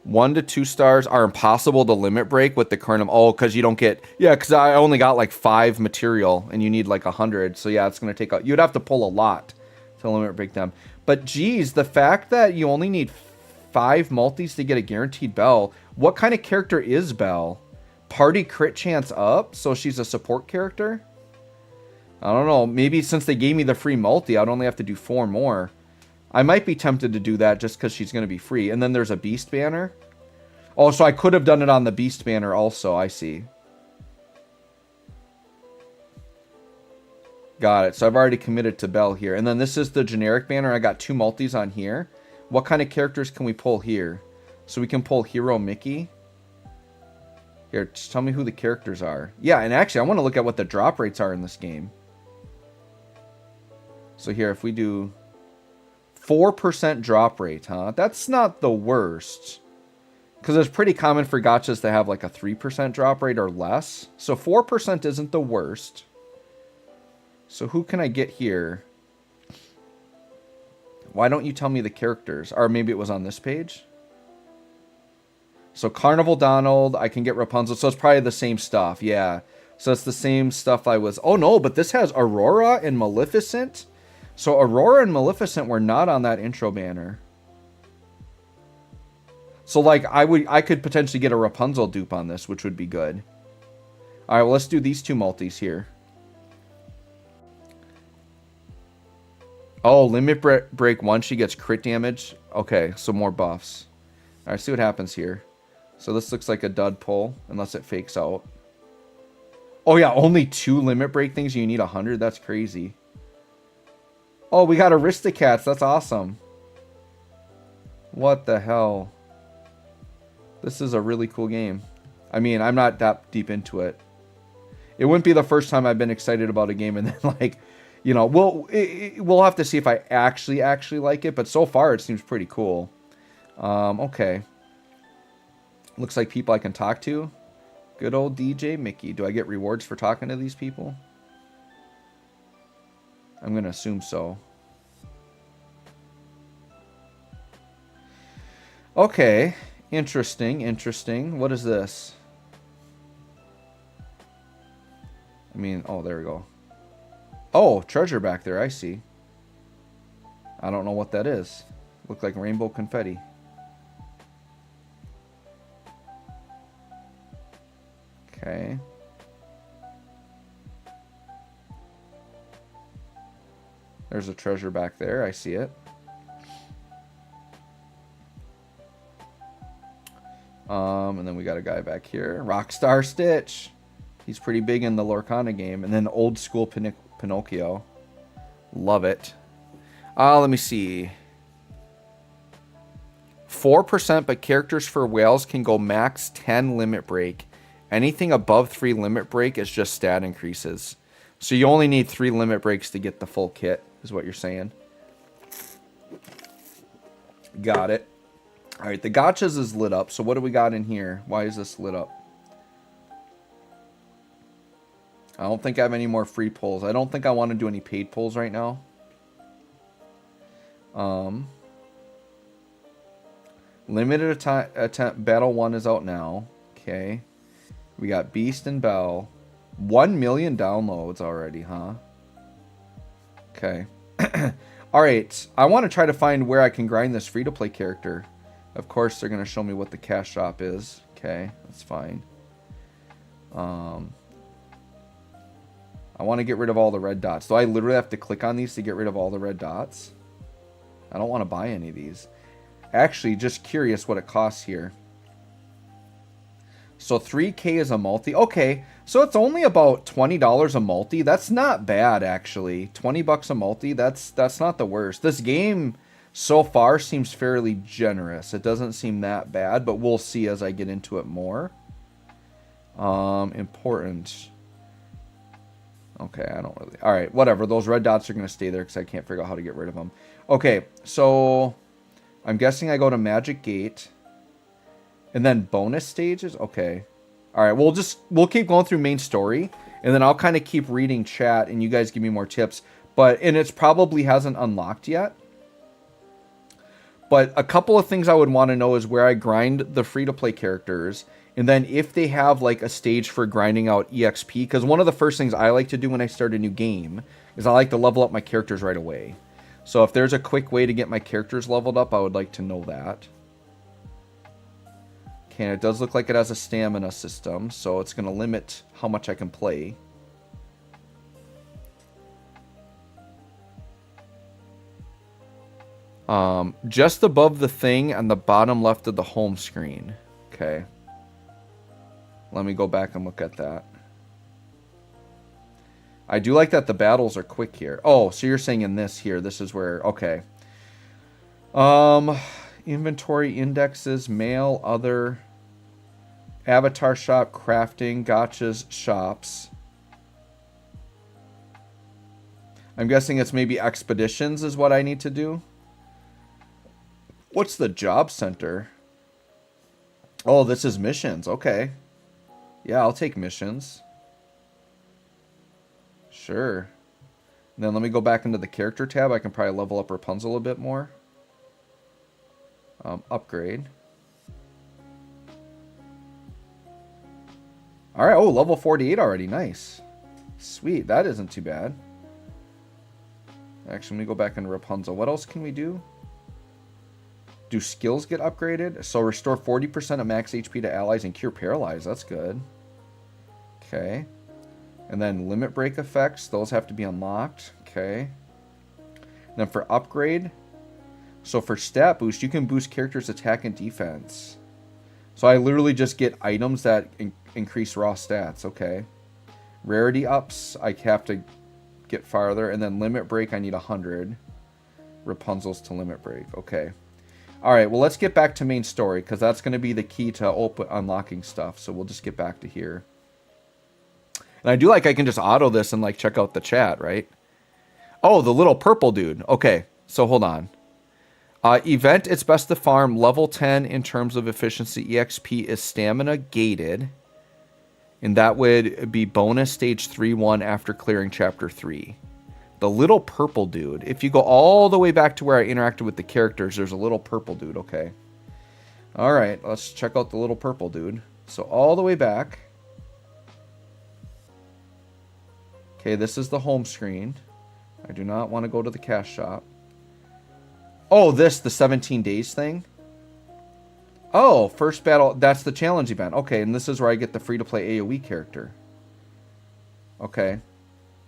One to 2 stars are impossible to limit break with the current. Oh, because you don't get. Yeah, because I only got like 5 material and you need like 100. So yeah, it's going to take out. You'd have to pull a lot to limit break them. But geez, the fact that you only need 5 multis to get a guaranteed Bell. What kind of character is Bell? Party crit chance up? So she's a support character? I don't know. Maybe since they gave me the free multi, I'd only have to do 4 more. I might be tempted to do that just because she's going to be free. And then there's a Beast banner. Oh, so I could have done it on the Beast banner also. I see. Got it. So I've already committed to Bell here. And then this is the generic banner. I got 2 multis on here. What kind of characters can we pull here? So we can pull Hero Mickey. Here, just tell me who the characters are. Yeah, and actually, I want to look at what the drop rates are in this game. So here, if we do 4% drop rate, huh? That's not the worst. Because it's pretty common for gachas to have like a 3% drop rate or less. So 4% isn't the worst. So who can I get here? Why don't you tell me the characters? Or maybe it was on this page. So Carnival Donald, I can get Rapunzel. So it's probably the same stuff. Yeah. So it's the same stuff I was... Oh no, but this has Aurora and Maleficent. So Aurora and Maleficent were not on that intro banner. So like I could potentially get a Rapunzel dupe on this, which would be good. All right, well, let's do these 2 multis here. Oh, limit break 1, she gets crit damage. Okay, so more buffs. All right, see what happens here. So this looks like a dud pull, unless it fakes out. Oh yeah, only 2 limit break things. You need 100. That's crazy. Oh, we got Aristocats. That's awesome. What the hell? This is a really cool game. I mean, I'm not that deep into it. It wouldn't be the first time I've been excited about a game and then like, you know, we'll have to see if I actually like it. But so far, it seems pretty cool. Okay. Looks like people I can talk to. Good old DJ Mickey. Do I get rewards for talking to these people? I'm going to assume so. Okay. Interesting, interesting. What is this? I mean, oh, there we go. Oh, treasure back there. I see. I don't know what that is. Look like rainbow confetti. Okay. There's a treasure back there. I see it. And then we got a guy back here. Rockstar Stitch. He's pretty big in the Lorcana game. And then old school Pinocchio. Love it. Let me see. 4%, but characters for whales can go max 10 limit break. Anything above 3 limit break is just stat increases. So you only need 3 limit breaks to get the full kit, is what you're saying. Got it. All right, the gotchas is lit up. So what do we got in here? Why is this lit up? I don't think I have any more free pulls. I don't think I want to do any paid pulls right now. Limited attempt battle 1 is out now. Okay. We got Beast and Belle. 1 million downloads already, huh? Okay. Alright. I want to try to find where I can grind this free-to-play character. Of course, they're going to show me what the cash shop is. Okay. That's fine. I want to get rid of all the red dots. Do I literally have to click on these to get rid of all the red dots? I don't want to buy any of these. Actually, just curious what it costs here. So 3K is a multi. Okay, so it's only about $20 a multi. That's not bad, actually. 20 bucks a multi, that's not the worst. This game so far seems fairly generous. It doesn't seem that bad, but we'll see as I get into it more. Important. Okay, I don't really... Alright, whatever. Those red dots are going to stay there because I can't figure out how to get rid of them. Okay, so... I'm guessing I go to Magic Gate. And then bonus stages? Okay. Alright, we'll keep going through main story. And then I'll kind of keep reading chat and you guys give me more tips. And it's probably hasn't unlocked yet. But a couple of things I would want to know is where I grind the free-to-play characters. And then if they have like a stage for grinding out EXP. Because one of the first things I like to do when I start a new game is I like to level up my characters right away. So if there's a quick way to get my characters leveled up, I would like to know that. Okay, it does look like it has a stamina system. So it's going to limit how much I can play. Just above the thing on the bottom left of the home screen. Okay. Let me go back and look at that. I do like that the battles are quick here. Oh, so you're saying in this here, this is where, okay. Inventory, indexes, mail, other, avatar shop, crafting, gotchas, shops. I'm guessing it's maybe expeditions is what I need to do. What's the job center? Oh, this is missions. Okay. Yeah, I'll take missions. Sure. And then let me go back into the character tab. I can probably level up Rapunzel a bit more. Upgrade. Alright, oh, level 48 already. Nice. Sweet, that isn't too bad. Actually, let me go back into Rapunzel. What else can we do? Do skills get upgraded? So restore 40% of max HP to allies and cure paralyze. That's good. Okay. And then limit break effects. Those have to be unlocked. Okay. And then for upgrade. So for stat boost, you can boost characters' attack and defense. So I literally just get items that increase raw stats. Okay. Rarity ups, I have to get farther. And then limit break, I need 100. Rapunzel's to limit break. Okay. Alright, well let's get back to main story, because that's going to be the key to unlocking stuff. So we'll just get back to here. And I do like I can just auto this and like check out the chat, right? Oh, the little purple dude. Okay, so hold on. Event, it's best to farm level 10 in terms of efficiency. EXP is stamina gated. And that would be bonus stage 3-1 after clearing chapter 3. The little purple dude. If you go all the way back to where I interacted with the characters, there's a little purple dude, okay. Alright, let's check out the little purple dude. So all the way back. Okay, this is the home screen. I do not want to go to the cash shop. Oh, the 17 days thing? Oh, first battle. That's the challenge event. Okay, and this is where I get the free-to-play AoE character. Okay.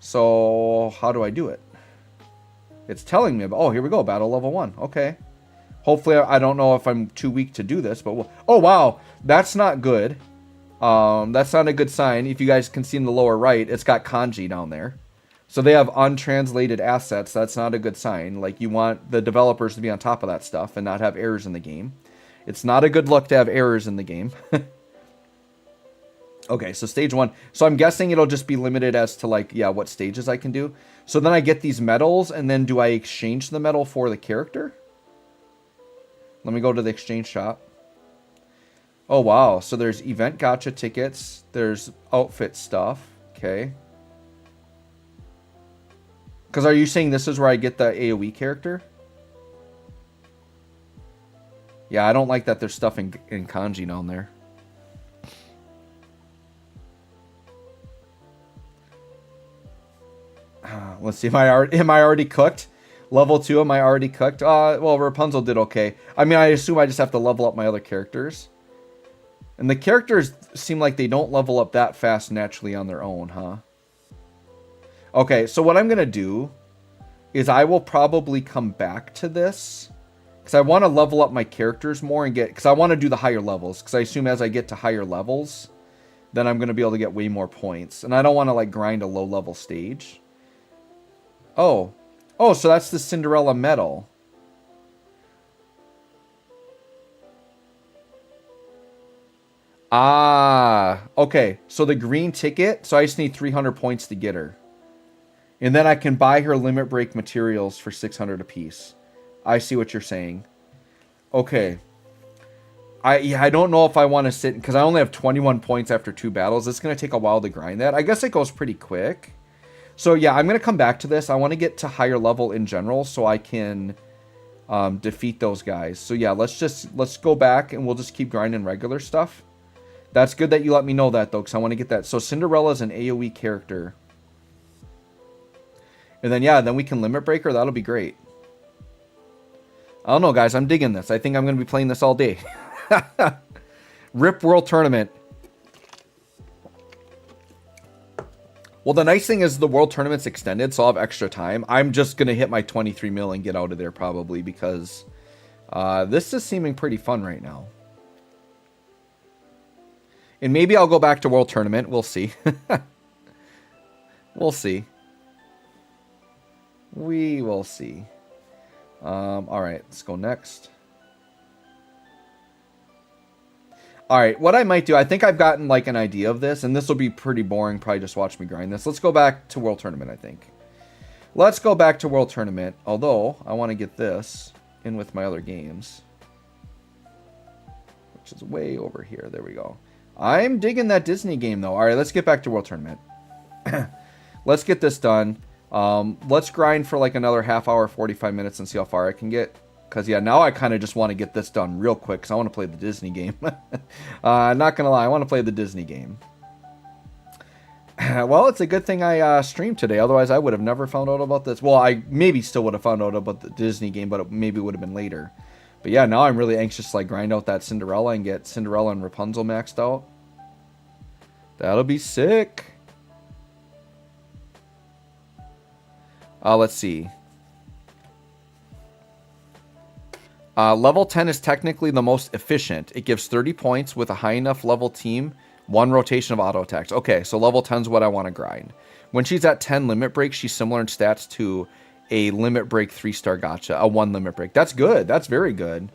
So, how do I do it? It's telling me about... Oh, here we go. Battle level 1. Okay. Hopefully, I don't know if I'm too weak to do this, but... We'll, oh, wow. That's not good. That's not a good sign. If you guys can see in the lower right, it's got kanji down there. So they have untranslated assets. That's not a good sign. Like, you want the developers to be on top of that stuff and not have errors in the game. It's not a good look to have errors in the game. Okay, so stage 1. So I'm guessing it'll just be limited as to, like, yeah, what stages I can do. So then I get these medals, and then do I exchange the medal for the character? Let me go to the exchange shop. Oh, wow. So there's event gacha tickets. There's outfit stuff. Okay. Because are you saying this is where I get the AoE character? Yeah, I don't like that there's stuff in kanji down there. Let's see. Am I already cooked? Level 2, am I already cooked? Well, Rapunzel did okay. I mean, I assume I just have to level up my other characters. And the characters seem like they don't level up that fast naturally on their own, huh? Okay, so what I'm going to do is I will probably come back to this. Because I want to level up my characters more and get... Because I want to do the higher levels. Because I assume as I get to higher levels, then I'm going to be able to get way more points. And I don't want to, like, grind a low-level stage. Oh. Oh, so that's the Cinderella medal. Ah. Okay, so the green ticket... So I just need 300 points to get her. And then I can buy her limit break materials for 600 apiece. I see what you're saying. Okay. I don't know if I want to sit... Because I only have 21 points after 2 battles. It's going to take a while to grind that. I guess it goes pretty quick. So yeah, I'm going to come back to this. I want to get to higher level in general so I can defeat those guys. So yeah, let's go back and we'll just keep grinding regular stuff. That's good that you let me know that though, because I want to get that. So Cinderella's an AoE character. And then yeah, then we can limit break her. That'll be great. I don't know, guys. I'm digging this. I think I'm going to be playing this all day. RIP World Tournament. Well, the nice thing is the World Tournament's extended, so I'll have extra time. I'm just going to hit my 23 mil and get out of there probably because this is seeming pretty fun right now. And maybe I'll go back to World Tournament. We'll see. We'll see. We will see. All right, let's go next. All right, what I might do, I think I've gotten like an idea of this, and this will be pretty boring. Probably just watch me grind this. Let's go back to World Tournament, I think. Let's go back to World Tournament, although I want to get this in with my other games, which is way over here. There we go. I'm digging that Disney game, though. All right, let's get back to World Tournament. Let's get this done. Let's grind for like another half hour, 45 minutes, and see how far I can get. Because, yeah, now I kind of just want to get this done real quick because I want to play the Disney game. Not going to lie, I want to play the Disney game. Well, it's a good thing I streamed today. Otherwise, I would have never found out about this. Well, I maybe still would have found out about the Disney game, but it maybe would have been later. But, yeah, now I'm really anxious to like grind out that Cinderella and get Cinderella and Rapunzel maxed out. That'll be sick. Let's see. Level 10 is technically the most efficient. It gives 30 points with a high enough level team, 1 rotation of auto attacks. Okay, so level 10 is what I want to grind. When she's at 10 limit break, she's similar in stats to a limit break 3-star gacha, a 1 limit break. That's good. That's very good.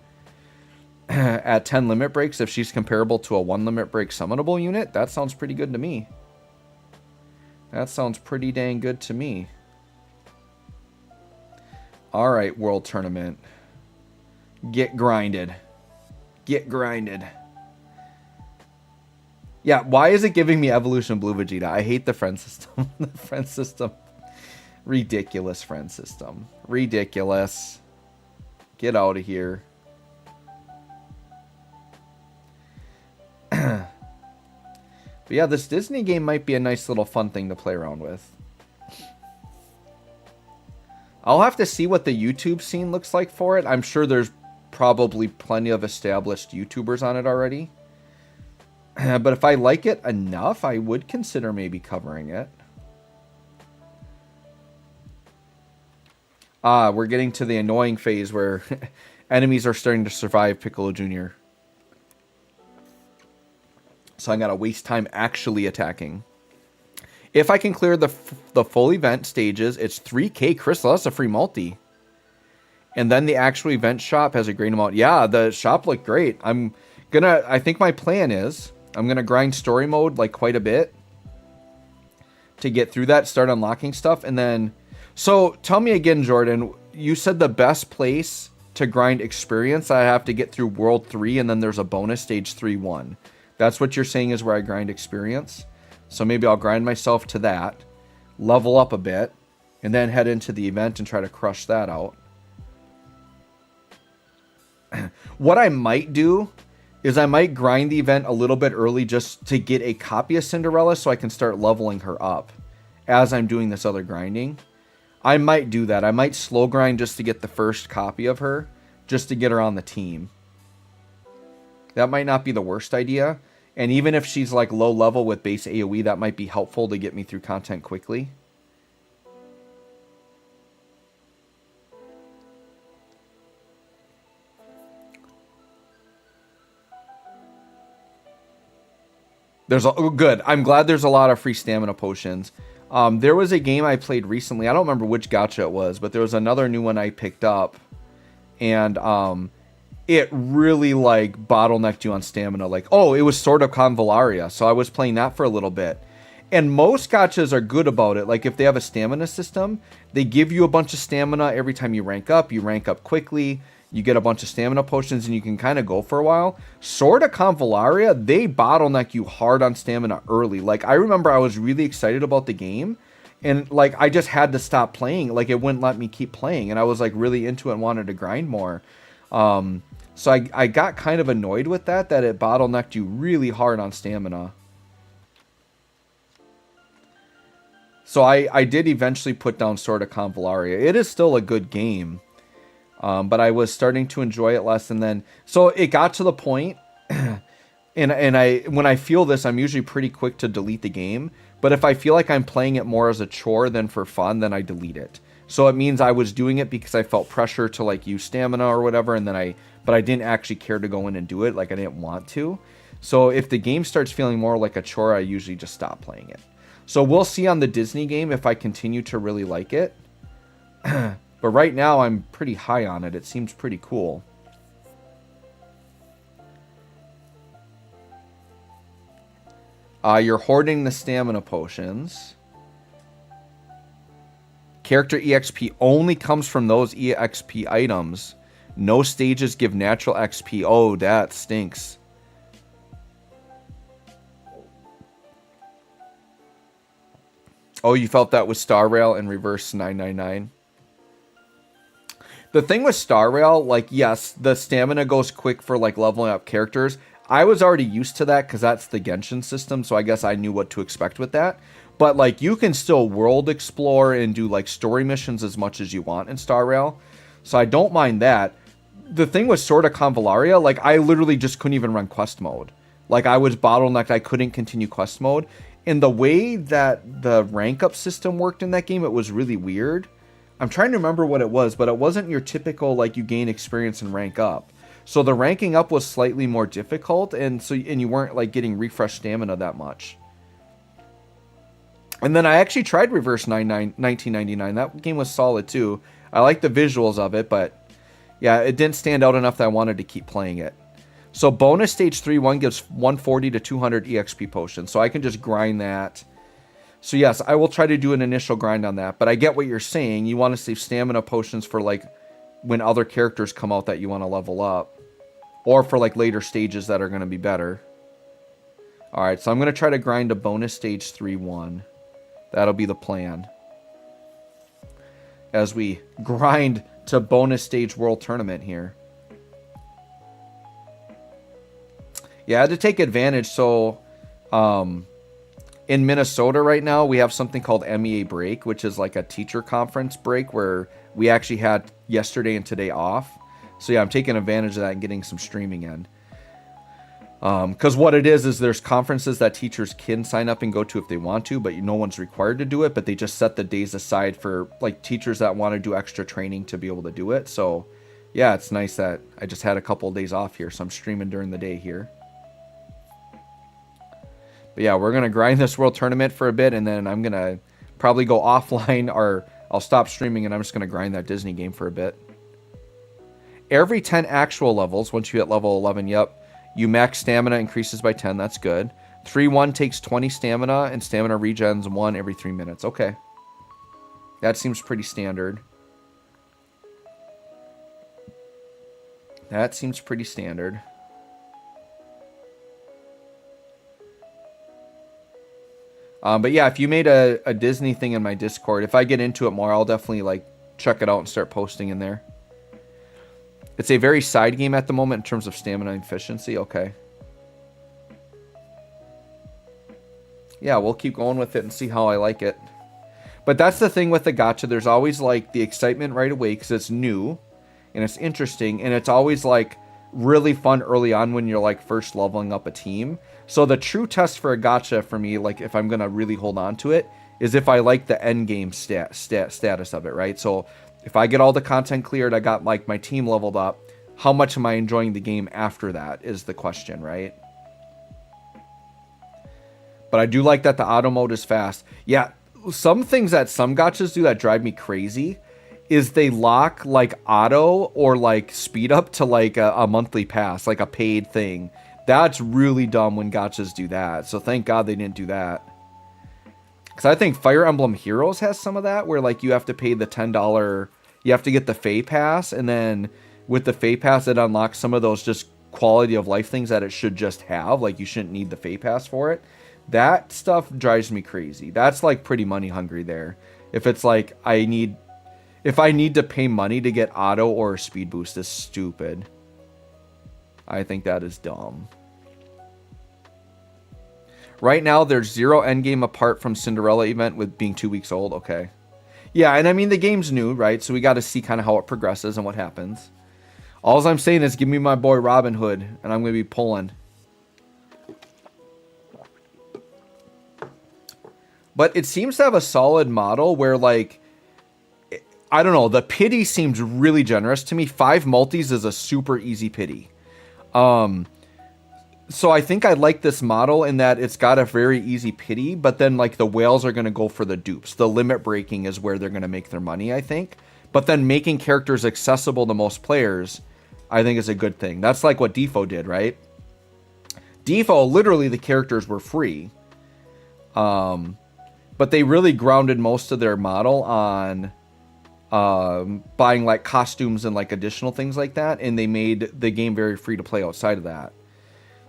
At 10 limit breaks, if she's comparable to a 1 limit break summonable unit, that sounds pretty good to me. That sounds pretty dang good to me. All right, World Tournament. Get grinded. Get grinded. Yeah, why is it giving me Evolution Blue Vegeta? I hate the friend system. The friend system. Ridiculous friend system. Ridiculous. Get out of here. But yeah, this Disney game might be a nice little fun thing to play around with. I'll have to see what the YouTube scene looks like for it. I'm sure there's probably plenty of established YouTubers on it already. But if I like it enough, I would consider maybe covering it. We're getting to the annoying phase where enemies are starting to survive Piccolo Jr. So I gotta waste time actually attacking. If I can clear the full event stages, it's 3k crystal. That's a free multi. And then the actual event shop has a great amount. Yeah, the shop looked great. I think my plan is, I'm gonna grind story mode like quite a bit to get through that, start unlocking stuff, and then... So, tell me again, Jordan, you said the best place to grind experience, I have to get through World 3, and then there's a bonus stage 3-1. That's what you're saying is where I grind experience? So maybe I'll grind myself to that, level up a bit, and then head into the event and try to crush that out. What I might do is I might grind the event a little bit early just to get a copy of Cinderella so I can start leveling her up as I'm doing this other grinding. I might do that. I might slow grind just to get the first copy of her, just to get her on the team. That might not be the worst idea. And even if she's like low level with base AoE, that might be helpful to get me through content quickly. Good. I'm glad there's a lot of free stamina potions. There was a game I played recently. I don't remember which gacha it was, but there was another new one I picked up. And it really like bottlenecked you on stamina. Like, oh, it was Sword of Convallaria. So I was playing that for a little bit. And most gachas are good about it. Like if they have a stamina system, they give you a bunch of stamina every time you rank up. You rank up quickly. You get a bunch of stamina potions and you can kind of go for a while. Sword of Convallaria, they bottleneck you hard on stamina early. Like I remember I was really excited about the game. And like I just had to stop playing. Like it wouldn't let me keep playing. And I was like really into it and wanted to grind more. So I got kind of annoyed with that it bottlenecked you really hard on stamina. So I did eventually put down Sword of Convallaria. It is still a good game. But I was starting to enjoy it less. And then, so it got to the point, when I feel this, I'm usually pretty quick to delete the game. But if I feel like I'm playing it more as a chore than for fun, then I delete it. So it means I was doing it because I felt pressure to like use stamina or whatever. And then but I didn't actually care to go in and do it. Like I didn't want to. So if the game starts feeling more like a chore, I usually just stop playing it. So we'll see on the Disney game if I continue to really like it. But right now I'm pretty high on it. It seems pretty cool. You're hoarding the stamina potions. Character EXP only comes from those EXP items. No stages give natural XP. Oh, that stinks. Oh, you felt that with Star Rail and Reverse 999? The thing with Star Rail, like, yes, the stamina goes quick for, like, leveling up characters. I was already used to that because that's the Genshin system, so I guess I knew what to expect with that. But, like, you can still world explore and do, like, story missions as much as you want in Star Rail. So I don't mind that. The thing with Sword of Convallaria, like, I literally just couldn't even run quest mode. Like, I was bottlenecked. I couldn't continue quest mode. And the way that the rank up system worked in that game, it was really weird. I'm trying to remember what it was, but it wasn't your typical, like, you gain experience and rank up. So the ranking up was slightly more difficult, and you weren't, like, getting refresh stamina that much. And then I actually tried Reverse 1999. That game was solid, too. I like the visuals of it, but, yeah, it didn't stand out enough that I wanted to keep playing it. So bonus stage 3-1 gives 140 to 200 EXP potions, so I can just grind that. So yes, I will try to do an initial grind on that, but I get what you're saying. You want to save stamina potions for, like, when other characters come out that you want to level up. Or for, like, later stages that are going to be better. Alright, so I'm going to try to grind a bonus stage 3-1. That'll be the plan. As we grind to bonus stage world tournament here. Yeah, I had to take advantage, so... In Minnesota right now, we have something called MEA break, which is like a teacher conference break where we actually had yesterday and today off. So yeah, I'm taking advantage of that and getting some streaming in. Because what it is there's conferences that teachers can sign up and go to if they want to, but no one's required to do it. But they just set the days aside for like teachers that want to do extra training to be able to do it. So yeah, it's nice that I just had a couple of days off here, so I'm streaming during the day here. But yeah, we're going to grind this World Tournament for a bit, and then I'm going to probably go offline, or I'll stop streaming, and I'm just going to grind that Disney game for a bit. Every 10 actual levels, once you hit level 11, yep, you max stamina increases by 10. That's good. 3-1 takes 20 stamina, and stamina regens 1 every 3 minutes. Okay. That seems pretty standard. That seems pretty standard. But yeah, if you made a Disney thing in my Discord, if I get into it more, I'll definitely like check it out and start posting in there. It's a very side game at the moment in terms of stamina and efficiency. Okay. Yeah, we'll keep going with it and see how I like it. But that's the thing with the gacha. There's always like the excitement right away because it's new and it's interesting. And it's always like really fun early on when you're like first leveling up a team. So the true test for a gacha for me, like if I'm going to really hold on to it, is if I like the end game status of it, right? So if I get all the content cleared, I got like my team leveled up, how much am I enjoying the game after that is the question, right? But I do like that the auto mode is fast. Yeah, some things that some gachas do that drive me crazy is they lock like auto or like speed up to like a monthly pass, like a paid thing. That's really dumb when gachas do that. So thank God they didn't do that. Because I think Fire Emblem Heroes has some of that where like you have to pay the $10, you have to get the Fey Pass, and then with the Fey Pass it unlocks some of those just quality of life things that it should just have. Like you shouldn't need the Fey Pass for it. That stuff drives me crazy. That's like pretty money hungry there. If it's like if I need to pay money to get auto or a speed boost, is stupid. I think that is dumb. Right now, there's 0 endgame apart from Cinderella event with being 2 weeks old. Okay. Yeah, and I mean, the game's new, right? So we got to see kind of how it progresses and what happens. All I'm saying is give me my boy Robin Hood, and I'm going to be pulling. But it seems to have a solid model where, like, I don't know, the pity seems really generous to me. 5 multis is a super easy pity. So I think I like this model in that it's got a very easy pity, but then like the whales are going to go for the dupes. The limit breaking is where they're going to make their money, I think. But then making characters accessible to most players, I think is a good thing. That's like what DFFOO did, right? DFFOO, literally the characters were free. But they really grounded most of their model on buying like costumes and like additional things like that, and they made the game very free to play outside of that.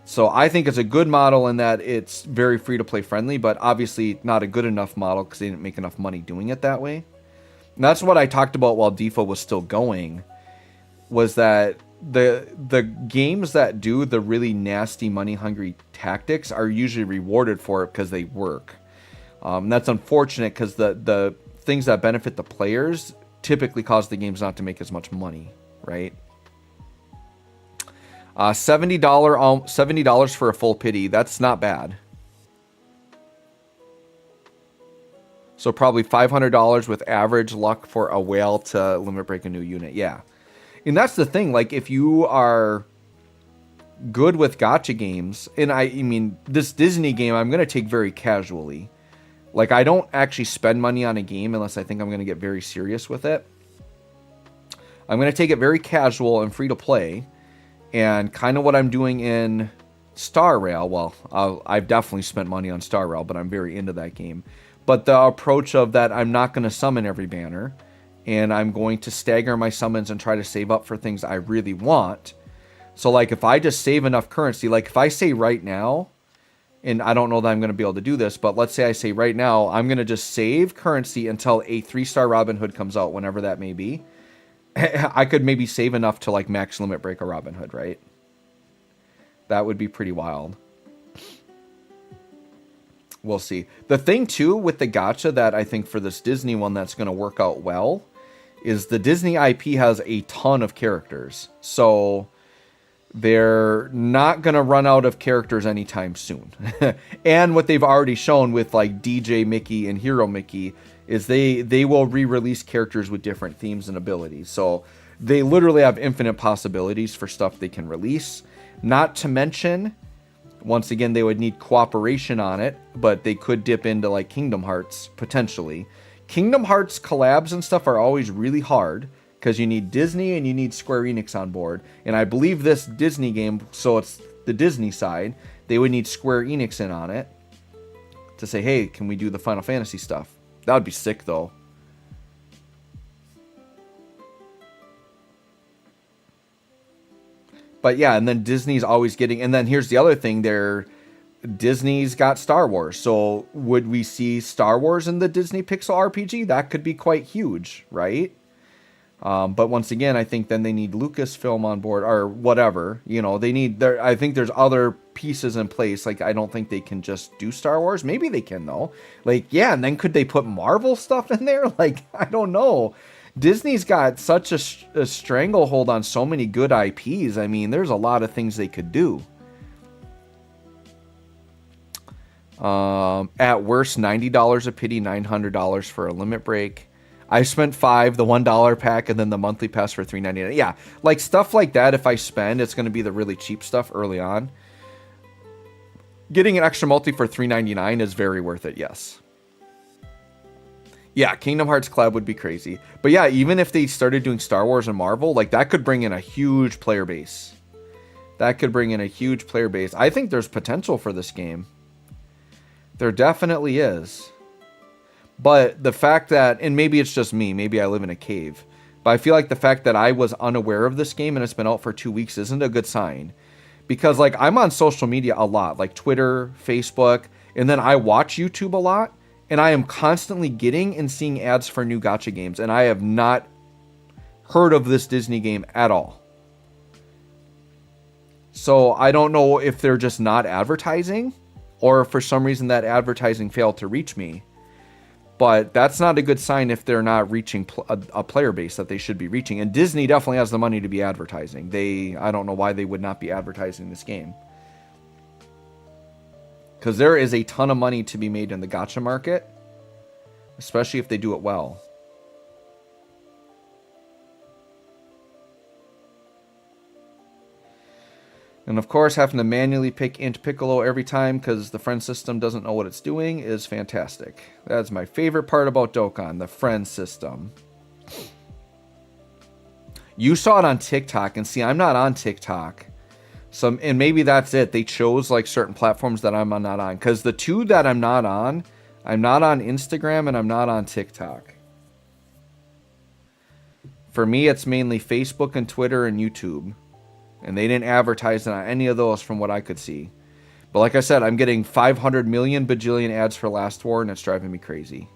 So I think it's a good model in that it's very free to play friendly, but obviously not a good enough model because they didn't make enough money doing it that way. And that's what I talked about while DFFOO was still going, was that the games that do the really nasty money hungry tactics are usually rewarded for it because they work. That's unfortunate because the things that benefit the players typically cause the games not to make as much money, right? $70 for a full pity. That's not bad. So probably $500 with average luck for a whale to limit break a new unit. Yeah. And that's the thing. Like if you are good with gacha games, and I mean, this Disney game, I'm going to take very casually. Like I don't actually spend money on a game unless I think I'm going to get very serious with it. I'm going to take it very casual and free to play. And kind of what I'm doing in Star Rail, well, I've definitely spent money on Star Rail, but I'm very into that game. But the approach of that, I'm not going to summon every banner, and I'm going to stagger my summons and try to save up for things I really want. So, like, if I just save enough currency, like, if I say right now, and I don't know that I'm going to be able to do this, but let's say I say right now, I'm going to just save currency until a 3-star Robin Hood comes out, whenever that may be. I could maybe save enough to like max limit break a Robin Hood, right? That would be pretty wild. We'll see. The thing too with the gacha that I think for this Disney one that's going to work out well is the Disney IP has a ton of characters. So they're not going to run out of characters anytime soon. And what they've already shown with like DJ Mickey and Hero Mickey is they will re-release characters with different themes and abilities. So they literally have infinite possibilities for stuff they can release. Not to mention, once again, they would need cooperation on it, but they could dip into like Kingdom Hearts potentially. Kingdom Hearts collabs and stuff are always really hard because you need Disney and you need Square Enix on board. And I believe this Disney game, so it's the Disney side, they would need Square Enix in on it to say, hey, can we do the Final Fantasy stuff? That would be sick though. But yeah, and then Disney's always getting, and then here's the other thing, Disney's got Star Wars. So would we see Star Wars in the Disney Pixel RPG? That could be quite huge, right? But once again, I think then they need Lucasfilm on board or whatever. You know, they need I think there's other pieces in place. Like, I don't think they can just do Star Wars. Maybe they can though. Like, yeah, and then could they put Marvel stuff in there? Like, I don't know. Disney's got such a stranglehold on so many good IPs. I mean, there's a lot of things they could do. At worst, $90 a pity, $900 for a limit break. I spent $5, the $1 pack, and then the monthly pass for $3.99. Yeah, like stuff like that, if I spend, it's going to be the really cheap stuff early on. Getting an extra multi for $3.99 is very worth it, yes. Yeah, Kingdom Hearts collab would be crazy. But yeah, even if they started doing Star Wars and Marvel, like that could bring in a huge player base. That could bring in a huge player base. I think there's potential for this game. There definitely is. But the fact that, and maybe it's just me, maybe I live in a cave, but I feel like the fact that I was unaware of this game and it's been out for 2 weeks isn't a good sign. Because like I'm on social media a lot, like Twitter, Facebook, and then I watch YouTube a lot, and I am constantly getting and seeing ads for new gacha games, and I have not heard of this Disney game at all. So I don't know if they're just not advertising, or for some reason that advertising failed to reach me. But that's not a good sign if they're not reaching a player base that they should be reaching. And Disney definitely has the money to be advertising. I don't know why they would not be advertising this game. Because there is a ton of money to be made in the gacha market, especially if they do it well. And of course, having to manually pick Int Piccolo every time because the friend system doesn't know what it's doing is fantastic. That's my favorite part about Dokkan, the friend system. You saw it on TikTok, and see, I'm not on TikTok. So, and maybe that's it. They chose like certain platforms that I'm not on. Because the two that I'm not on Instagram and I'm not on TikTok. For me, it's mainly Facebook and Twitter and YouTube. And they didn't advertise on any of those from what I could see. But like I said, I'm getting 500 million bajillion ads for Last War, and it's driving me crazy.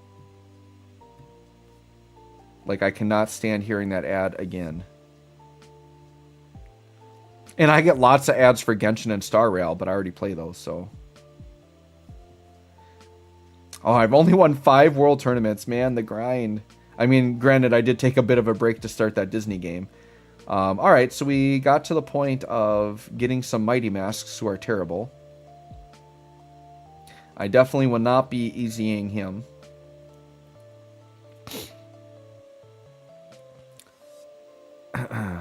Like, I cannot stand hearing that ad again. And I get lots of ads for Genshin and Star Rail, but I already play those, so. Oh, I've only won 5 world tournaments, man, the grind. I mean, granted, I did take a bit of a break to start that Disney game. Alright, so we got to the point of getting some Mighty Masks who are terrible. I definitely will not be easying him. Let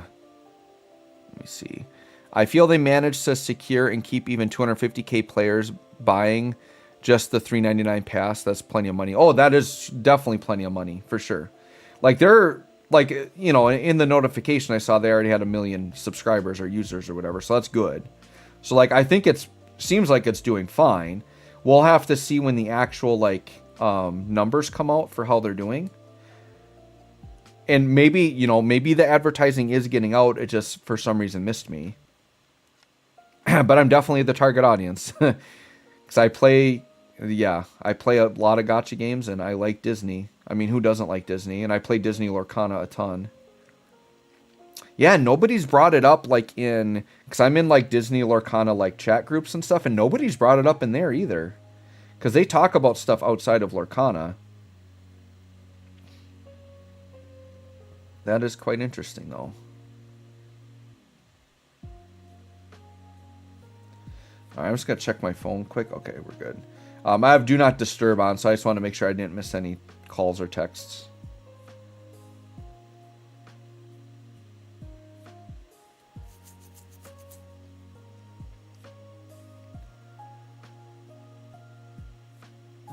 me see. I feel they managed to secure and keep even 250k players buying just the $3.99 pass. That's plenty of money. Oh, that is definitely plenty of money, for sure. Like, they're... Like, you know, in the notification I saw they already had 1 million subscribers or users or whatever, so that's good. So, like, I think seems like it's doing fine. We'll have to see when the actual, like, numbers come out for how they're doing. And maybe, you know, maybe the advertising is getting out, it just, for some reason, missed me. But I'm definitely the target audience. Because I play a lot of gacha games, and I like Disney. I mean, who doesn't like Disney? And I play Disney Lorcana a ton. Yeah, nobody's brought it up, like, because I'm in, like, Disney Lorcana, like, chat groups and stuff, and nobody's brought it up in there either. Because they talk about stuff outside of Lorcana. That is quite interesting, though. All right, I'm just going to check my phone quick. Okay, we're good. I have Do Not Disturb on, so I just want to make sure I didn't miss any calls or texts.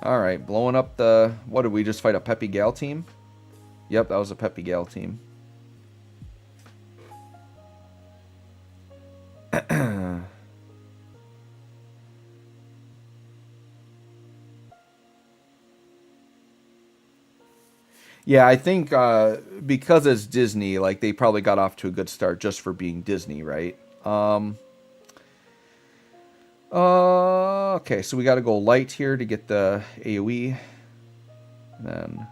All right, blowing up the... What, did we just fight a Peppy Gale team? Yep, that was a Peppy Gale team. Yeah, I think because it's Disney, like they probably got off to a good start just for being Disney, right? Okay, so we got to go light here to get the AoE. And then,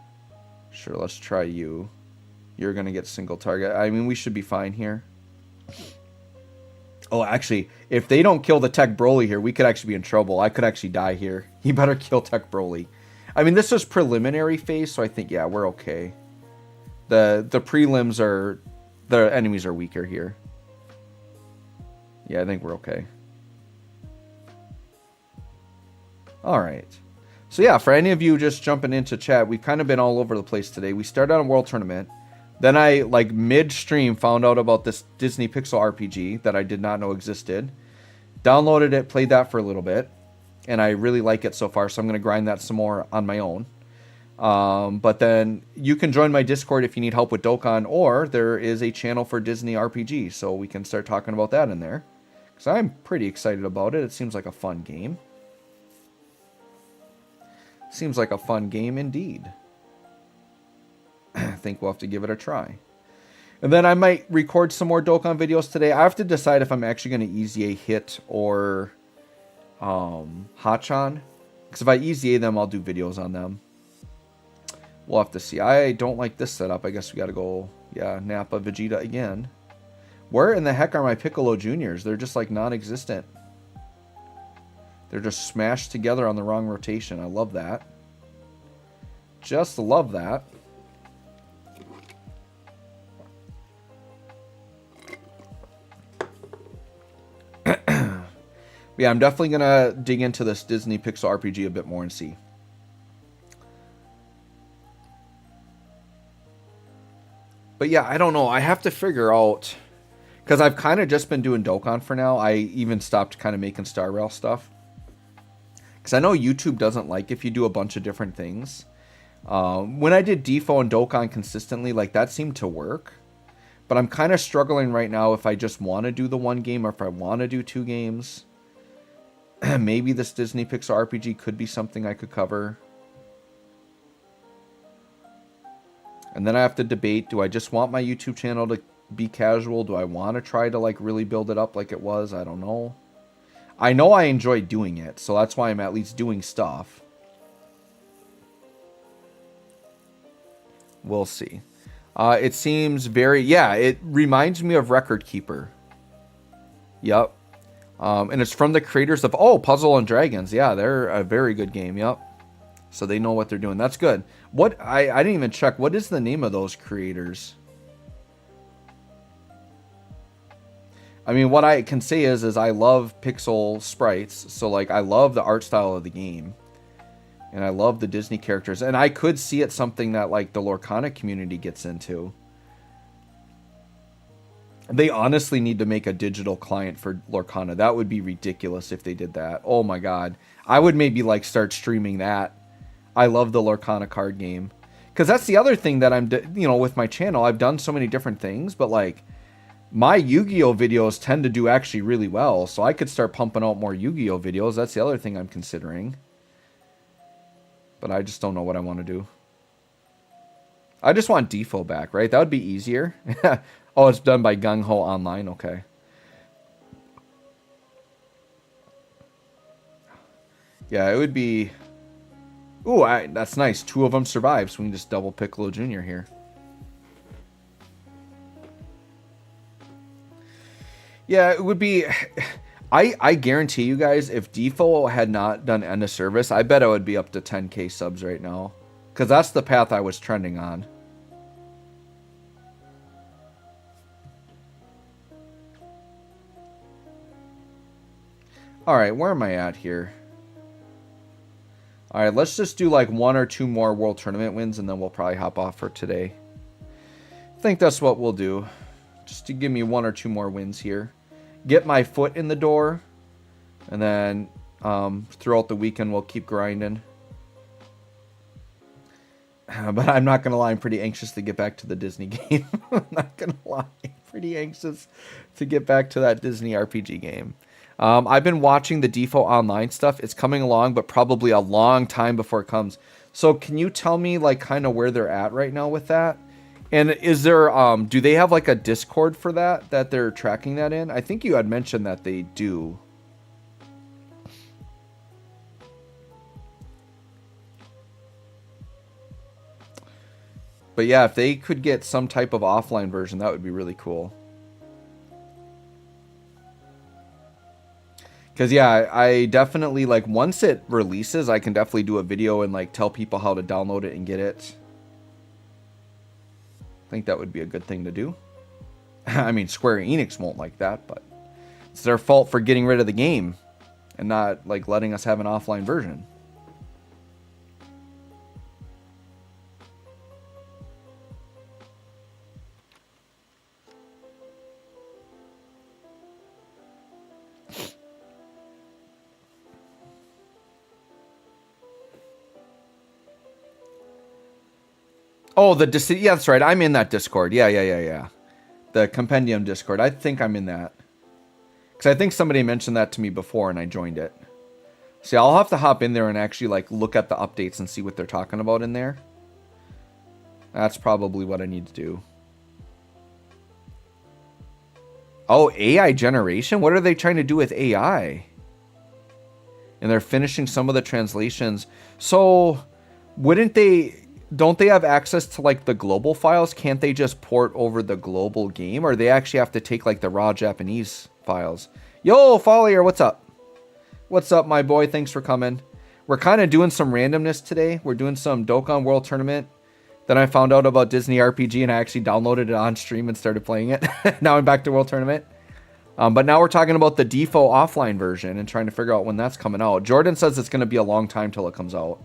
sure, let's try you. You're going to get single target. I mean, we should be fine here. Oh, actually, if they don't kill the Tech Broly here, we could actually be in trouble. I could actually die here. You better kill Tech Broly. I mean, this is preliminary phase, so I think, yeah, we're okay. The prelims are... The enemies are weaker here. Yeah, I think we're okay. Alright. So yeah, for any of you just jumping into chat, we've kind of been all over the place today. We started on a World Tournament. Then I, like, mid-stream found out about this Disney Pixel RPG that I did not know existed. Downloaded it, played that for a little bit. And I really like it so far, so I'm going to grind that some more on my own. But then you can join my Discord if you need help with Dokkan, or there is a channel for Disney RPG, so we can start talking about that in there. Because I'm pretty excited about it. It seems like a fun game. Seems like a fun game indeed. I think we'll have to give it a try. And then I might record some more Dokkan videos today. I have to decide if I'm actually going to easy a hit or... Hachan, because if I easy A them, I'll do videos on them. We'll have to see. I don't like this setup. I guess we got to go, yeah, Nappa Vegeta again. Where in the heck are my Piccolo Juniors? They're just like non-existent. They're just smashed together on the wrong rotation. I love that. Just love that. Yeah, I'm definitely going to dig into this Disney Pixel RPG a bit more and see. But yeah, I don't know. I have to figure out... Because I've kind of just been doing Dokkan for now. I even stopped kind of making Star Rail stuff. Because I know YouTube doesn't like if you do a bunch of different things. When I did DFFOO and Dokkan consistently, like that seemed to work. But I'm kind of struggling right now if I just want to do the one game or if I want to do two games. Maybe this Disney Pixar RPG could be something I could cover. And then I have to debate, do I just want my YouTube channel to be casual? Do I want to try to like really build it up like it was? I don't know. I know I enjoy doing it, so that's why I'm at least doing stuff. We'll see. It seems very... Yeah, it reminds me of Record Keeper. Yep. And it's from the creators of... Oh, Puzzle and Dragons. Yeah, they're a very good game. Yep. So they know what they're doing. That's good. What... I didn't even check. What is the name of those creators? I mean, what I can say is I love pixel sprites. So, like, I love the art style of the game. And I love the Disney characters. And I could see it something that, like, the Lorcana community gets into. They honestly need to make a digital client for Lorcana. That would be ridiculous if they did that. Oh, my God. I would maybe, like, start streaming that. I love the Lorcana card game. Because that's the other thing that I'm, you know, with my channel. I've done so many different things. But, like, my Yu-Gi-Oh! Videos tend to do actually really well. So I could start pumping out more Yu-Gi-Oh! Videos. That's the other thing I'm considering. But I just don't know what I want to do. I just want DFFOO back, right? That would be easier. Oh, it's done by Gung Ho Online. Okay. Yeah, it would be... Ooh, that's nice. 2 of them survive, so we can just double Piccolo Jr. here. Yeah, it would be... I guarantee you guys, if DFFOO had not done end of service, I bet I would be up to 10K subs right now. Because that's the path I was trending on. Alright, where am I at here? Alright, let's just do like 1 or 2 more World Tournament wins, and then we'll probably hop off for today. I think that's what we'll do. Just to give me 1 or 2 more wins here. Get my foot in the door. And then throughout the weekend, we'll keep grinding. But I'm not going to lie, I'm pretty anxious to get back to the Disney game. I'm not going to lie. Pretty anxious to get back to that Disney RPG game. I've been watching the DFFOO online stuff. It's coming along, but probably a long time before it comes. So can you tell me like kind of where they're at right now with that? And is there, do they have like a Discord for that they're tracking that in? I think you had mentioned that they do. But yeah, if they could get some type of offline version, that would be really cool. Because yeah, I definitely, like, once it releases, I can definitely do a video and like tell people how to download it and get it. I think that would be a good thing to do. I mean, Square Enix won't like that, but it's their fault for getting rid of the game and not like letting us have an offline version. Oh, yeah, that's right. I'm in that Discord. Yeah. The Compendium Discord. I think I'm in that. Because I think somebody mentioned that to me before and I joined it. See, I'll have to hop in there and actually like look at the updates and see what they're talking about in there. That's probably what I need to do. Oh, AI generation? What are they trying to do with AI? And they're finishing some of the translations. So, wouldn't they... Don't they have access to like the global files? Can't they just port over the global game? Or they actually have to take like the raw Japanese files? Yo, Follier, what's up? What's up, my boy? Thanks for coming. We're kind of doing some randomness today. We're doing some Dokkan World Tournament. Then I found out about Disney RPG and I actually downloaded it on stream and started playing it. Now I'm back to World Tournament. But now we're talking about the DFFOO offline version and trying to figure out when that's coming out. Jordan says it's going to be a long time till it comes out.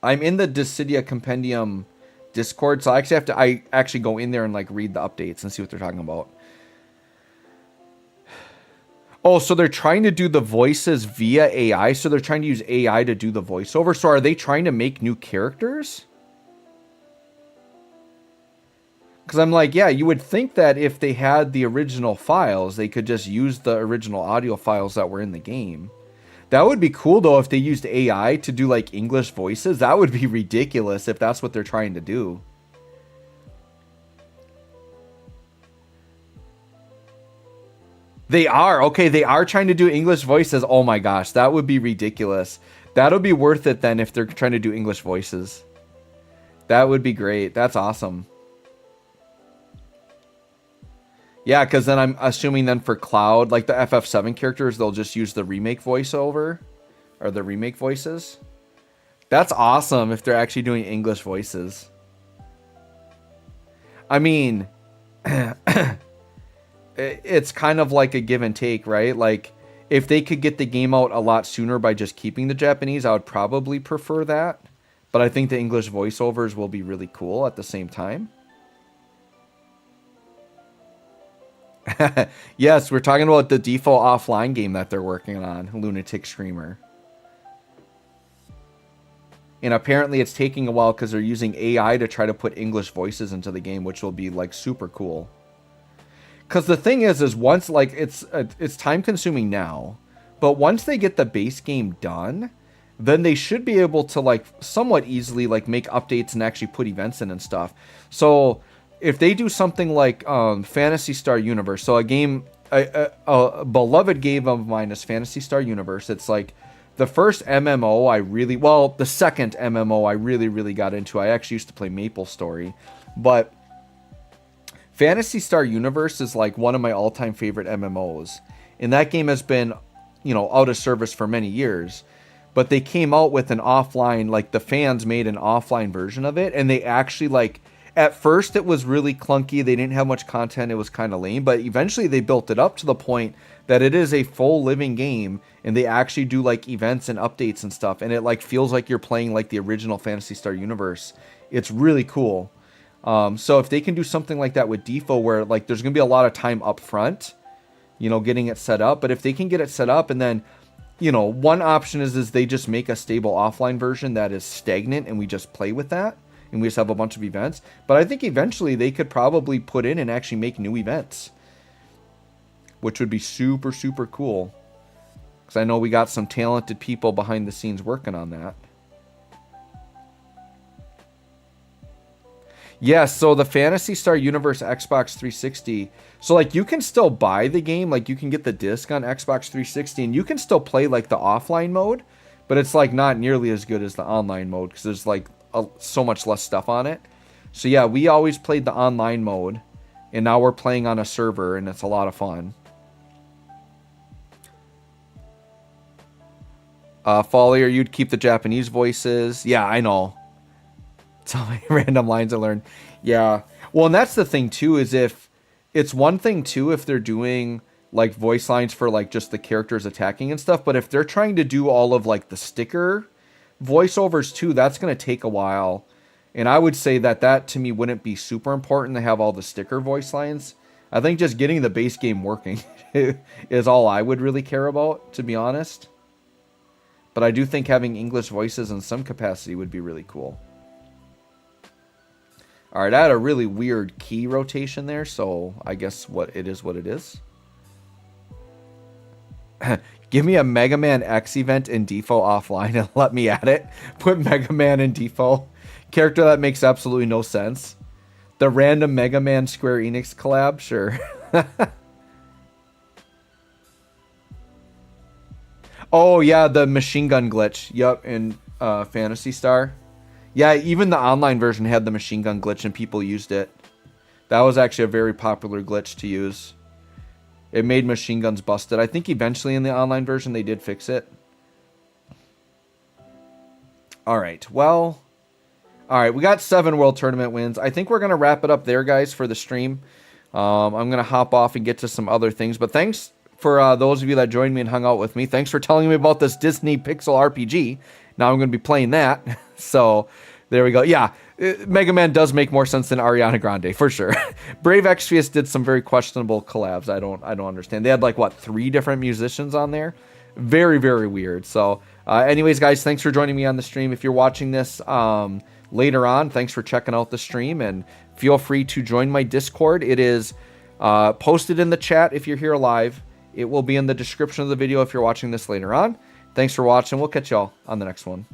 I'm in the Dissidia Compendium Discord, so I actually go in there and like read the updates and see what they're talking about. Oh, so they're trying to do the voices via AI, so they're trying to use AI to do the voiceover. So are they trying to make new characters? Because I'm like, yeah, you would think that if they had the original files, they could just use the original audio files that were in the game. That would be cool, though, if they used AI to do, like, English voices. That would be ridiculous if that's what they're trying to do. They are. Okay, they are trying to do English voices. Oh, my gosh. That would be ridiculous. That'll be worth it, then, if they're trying to do English voices. That would be great. That's awesome. Yeah, because then I'm assuming then for Cloud, like the FF7 characters, they'll just use the remake voiceover or the remake voices. That's awesome if they're actually doing English voices. I mean, it's kind of like a give and take, right? Like, if they could get the game out a lot sooner by just keeping the Japanese, I would probably prefer that. But I think the English voiceovers will be really cool at the same time. Yes, we're talking about the DFFOO offline game that they're working on, Lunatic Streamer. And apparently it's taking a while because they're using AI to try to put English voices into the game, which will be like super cool. Because the thing is once, like, it's time consuming now, but once they get the base game done, then they should be able to like somewhat easily like make updates and actually put events in and stuff. So if they do something like Phantasy Star Universe, so a game, a beloved game of mine is Phantasy Star Universe. It's like the first MMO the second MMO I really got into. I actually used to play MapleStory, but Phantasy Star Universe is like one of my all-time favorite MMOs. And that game has been, you know, out of service for many years. But they came out with an offline, like the fans made an offline version of it. And they actually like, at first it was really clunky. They didn't have much content. It was kind of lame. But eventually they built it up to the point that it is a full living game. And they actually do like events and updates and stuff. And it like feels like you're playing like the original Phantasy Star Universe. It's really cool. So if they can do something like that with DFFOO where like there's going to be a lot of time up front, you know, getting it set up. But if they can get it set up and then, you know, one option is they just make a stable offline version that is stagnant and we just play with that and we just have a bunch of events. But I think eventually they could probably put in and actually make new events, which would be super, super cool. Because I know we got some talented people behind the scenes working on that. Yes, so the Phantasy Star Universe Xbox 360. So, like, you can still buy the game. Like, you can get the disc on Xbox 360, and you can still play, like, the offline mode. But it's, like, not nearly as good as the online mode because there's, like, so much less stuff on it. So, yeah, we always played the online mode, and now we're playing on a server, and it's a lot of fun. Follier, you'd keep the Japanese voices. Yeah, I know. So many random lines I learned. Yeah. Well, and that's the thing too, is if it's one thing too, if they're doing like voice lines for like just the characters attacking and stuff, but if they're trying to do all of like the sticker voiceovers too, that's going to take a while. And I would say that to me wouldn't be super important to have all the sticker voice lines. I think just getting the base game working is all I would really care about, to be honest. But I do think having English voices in some capacity would be really cool. All right, I had a really weird key rotation there, so I guess what it is. Give me a Mega Man X event in DFFOO offline and let me at it. Put Mega Man in DFFOO. Character that makes absolutely no sense. The random Mega Man Square Enix collab, sure. Oh, yeah, the machine gun glitch. Yep, in Phantasy Star. Yeah, even the online version had the machine gun glitch and people used it. That was actually a very popular glitch to use. It made machine guns busted. I think eventually in the online version they did fix it. Alright, well. Alright, we got 7 World Tournament wins. I think we're going to wrap it up there, guys, for the stream. I'm going to hop off and get to some other things. But thanks for those of you that joined me and hung out with me. Thanks for telling me about this Disney Pixel RPG. Now I'm going to be playing that. So there we go. Yeah, Mega Man does make more sense than Ariana Grande, for sure. Brave Exvius did some very questionable collabs. I don't understand. They had like, what, 3 different musicians on there? Very, very weird. So anyways, guys, thanks for joining me on the stream. If you're watching this later on, thanks for checking out the stream. And feel free to join my Discord. It is posted in the chat if you're here live. It will be in the description of the video if you're watching this later on. Thanks for watching. We'll catch y'all on the next one.